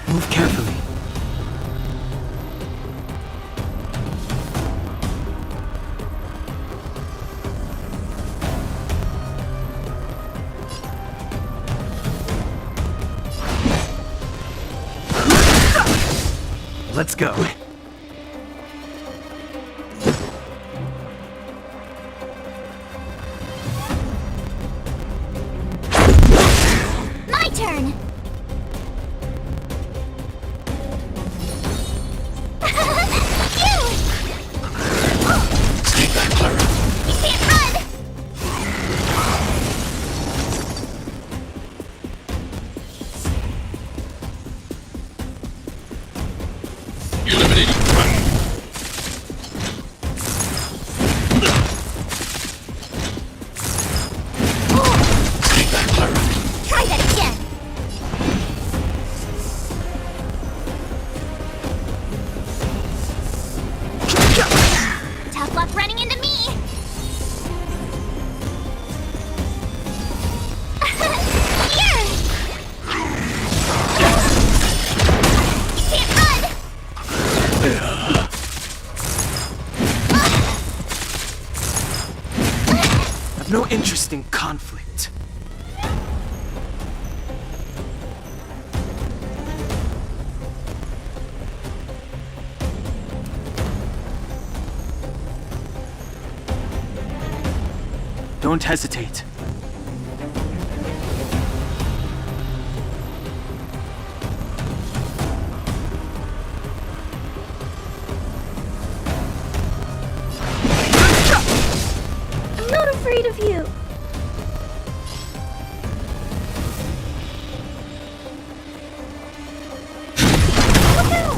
Move carefully. Let's go. My turn! Stay back, Clara. You can't run! Eliminate no interest in conflict. Don't hesitate. I'm not afraid of you. Look out!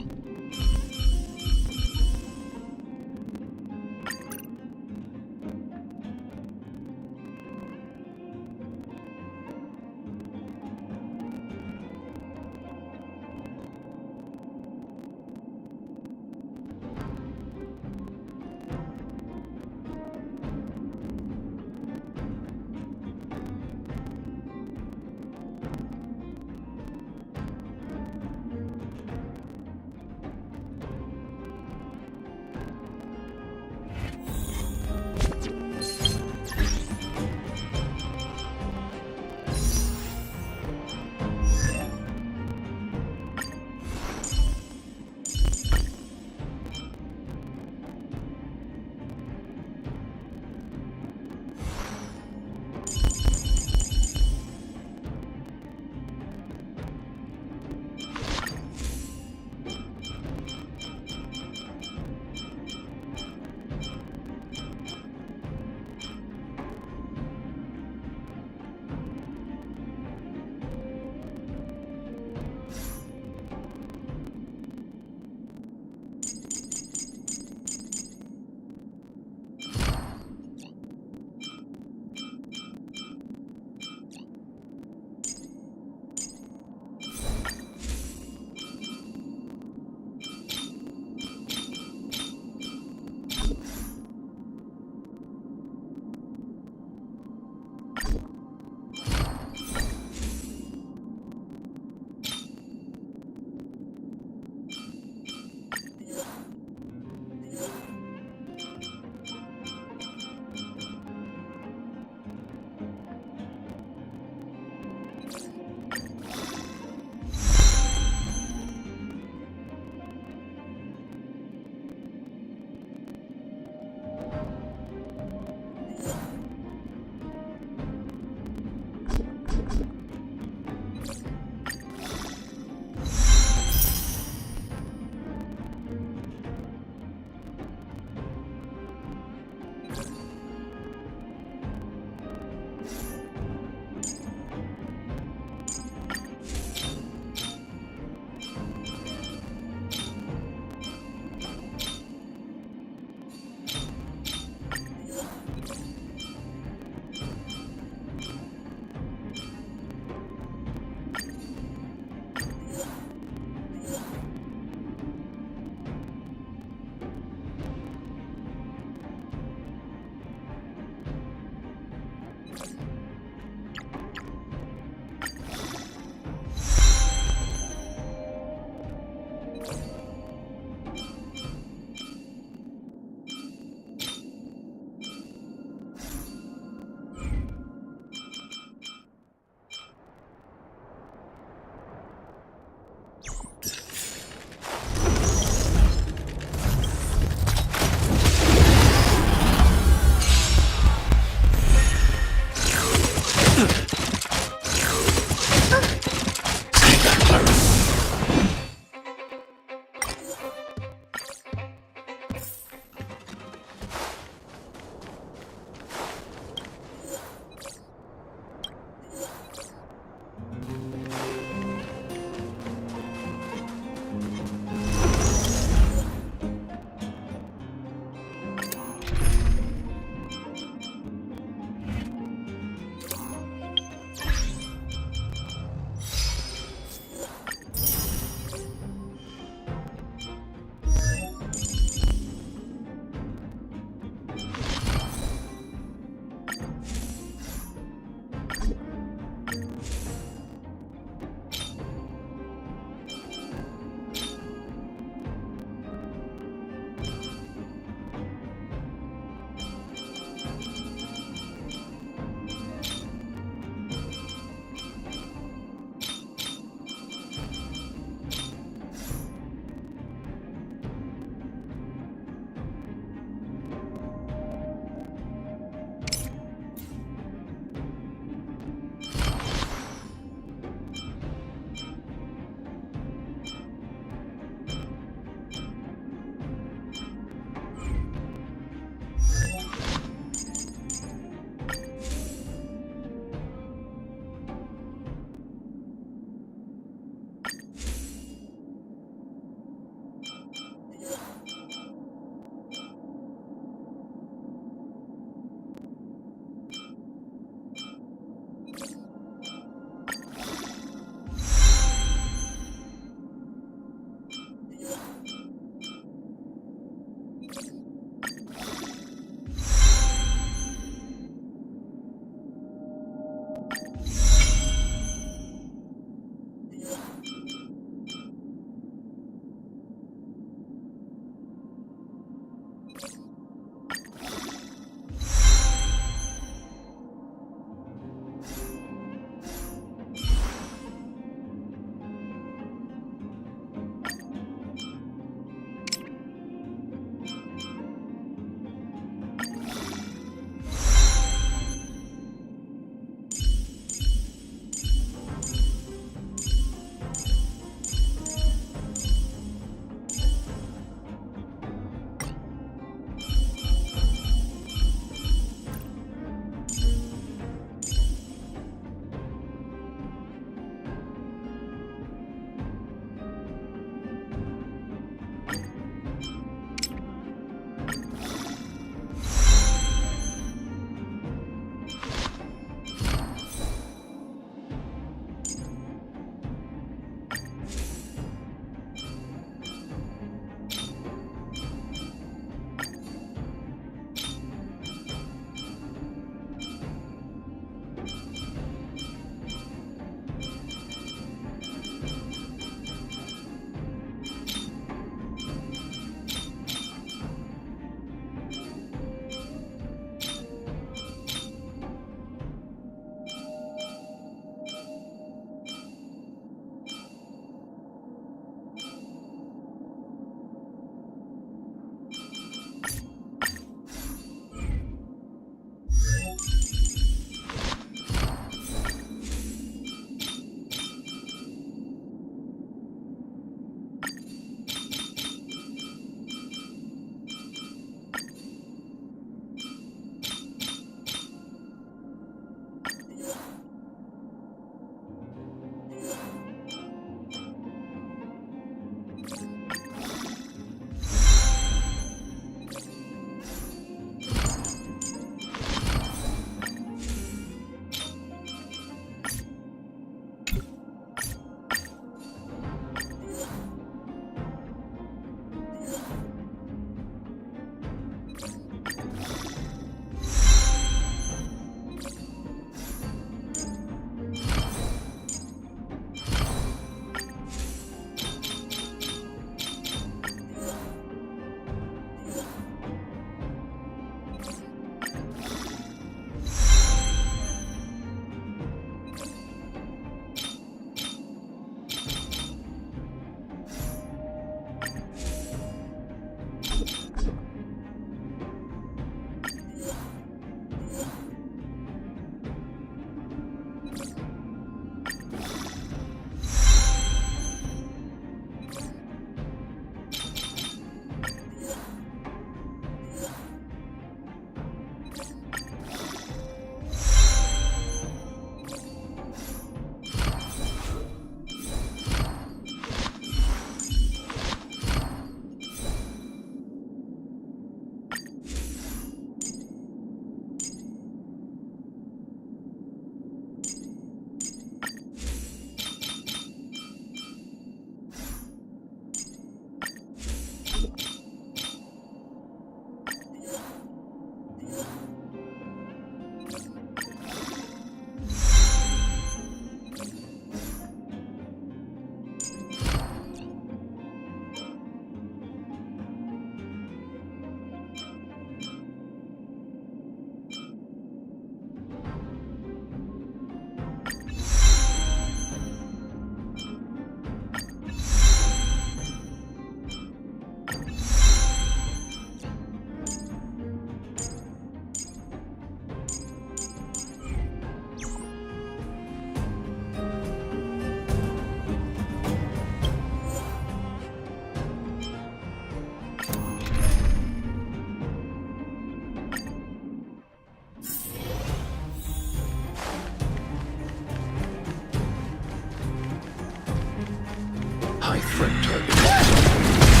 High threat target.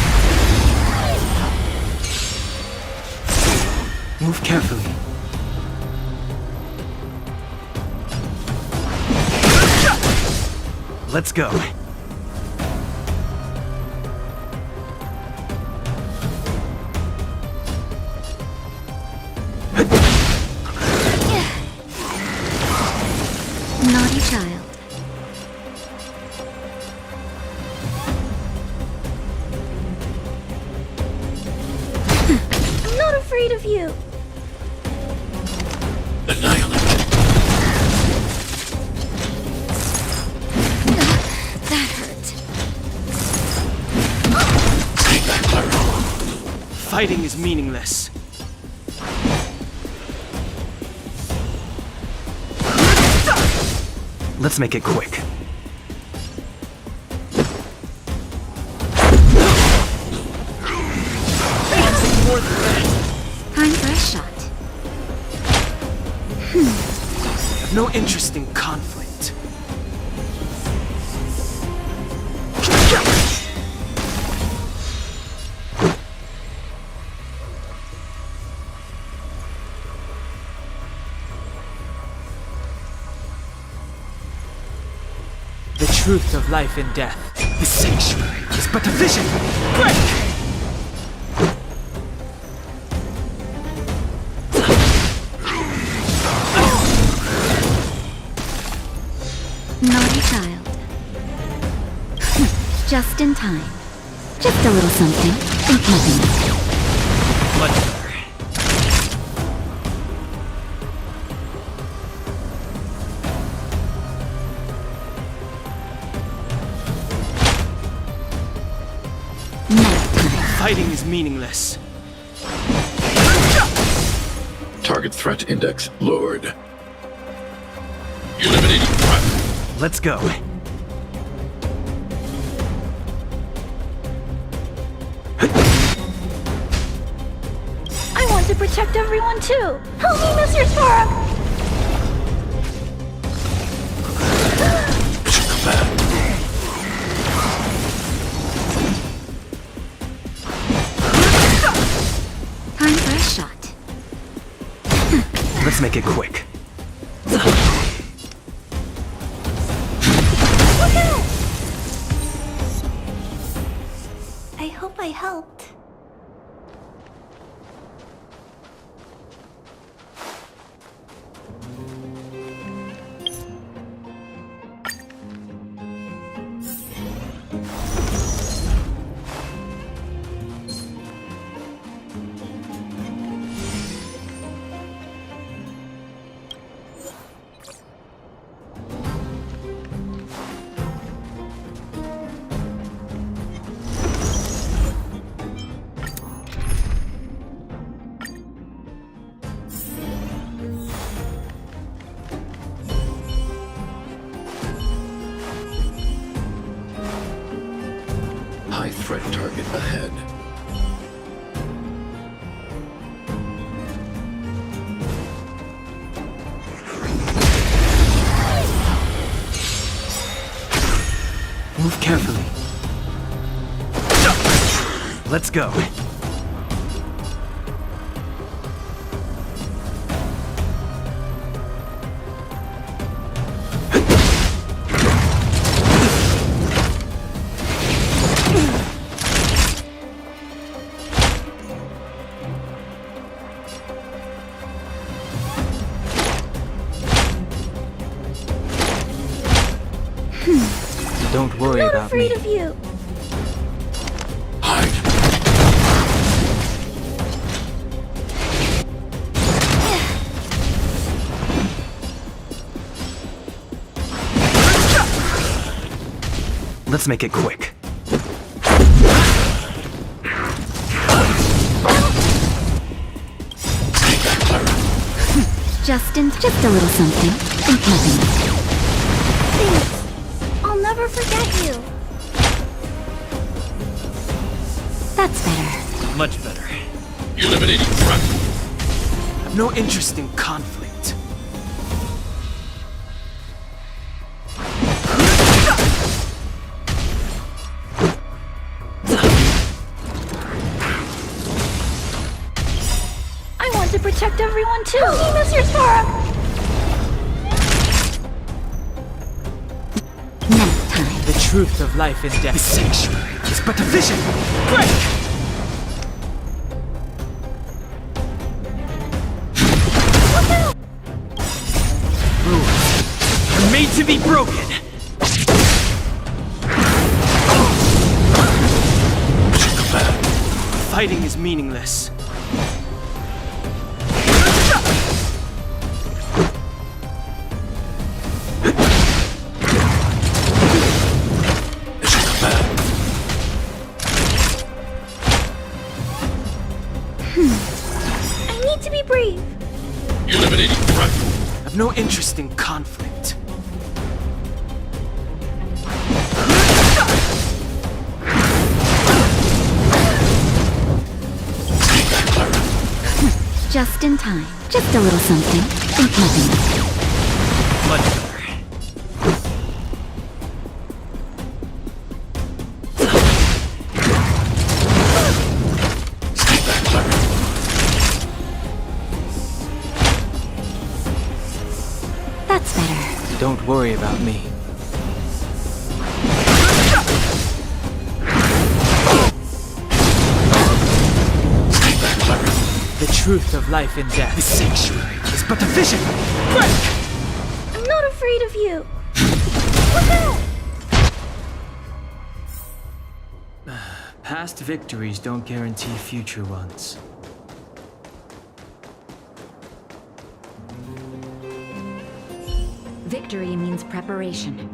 Move carefully. Let's go. Naughty child. I'm not afraid of you. That hurt. Fighting is meaningless. Let's make it quick. Time for a shot. Have no interest in conflict. The truth of life and death. The sanctuary is but a vision. Break! Naughty child. Just in time. Just a little something. Think nothing. Much better. Fighting is meaningless. Target threat index lowered. Eliminating threat. Let's go. I want to protect everyone too. Help me, Mr. Spark. Time for a shot. Let's make it quick. Look out! I hope I helped. High threat target ahead. Move carefully. Let's go. Don't worry Not about afraid me. of you. Let's make it quick. Just a little something. Think nothing. Thanks. I'll never forget you. That's better. Much better. Eliminating threat. Have no interest in conflict. protect everyone too! Help me, Mr. Spark! Next time. The truth of life and death. The sanctuary is but a vision. Break! Rules are made to be broken. Fighting is meaningless. I need to be brave. Eliminating threat. I've no interest in conflict. Just in time. Just a little something. Think nothing. Much better. That's better. Don't worry about me. The truth of life and death. The sanctuary is but a vision. Break! I'm not afraid of you. Look out! Past victories don't guarantee future ones. Victory means preparation.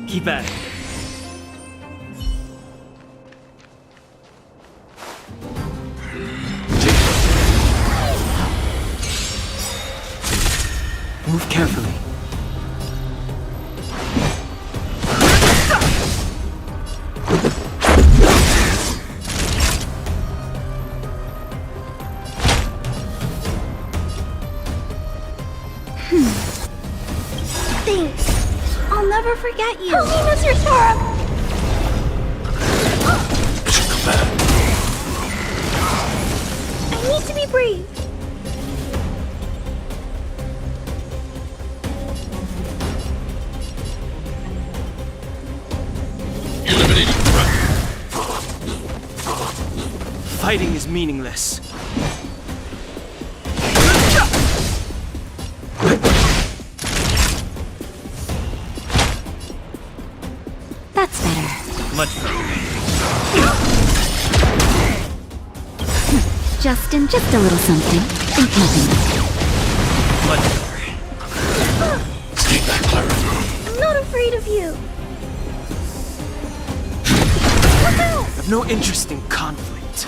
Keep at it. Move carefully. Thanks. I'll never forget you. Help me, Mr. Spark! I need to be brave. Eliminating threat. Fighting is meaningless. That's better. Much better. Just a little something. Think nothing. Much better. Stay back, Clara. I'm not afraid of you. Look out! I've no interest in conflict.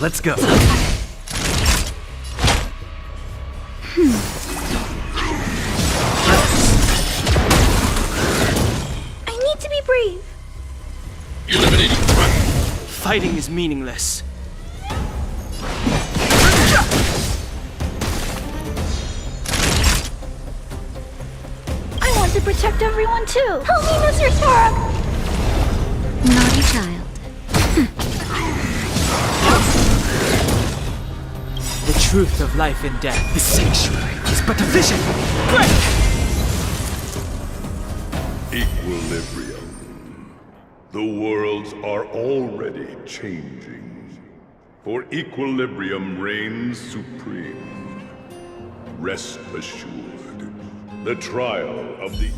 Let's go. I need to be brave. Eliminating threat. Fighting is meaningless. I want to protect everyone too. Help me, Mr. Spark! Naughty child. The truth of life and death. The sanctuary is but a vision. Break! Equilibrium. The worlds are already changing. For equilibrium reigns supreme. Rest assured, the trial of the...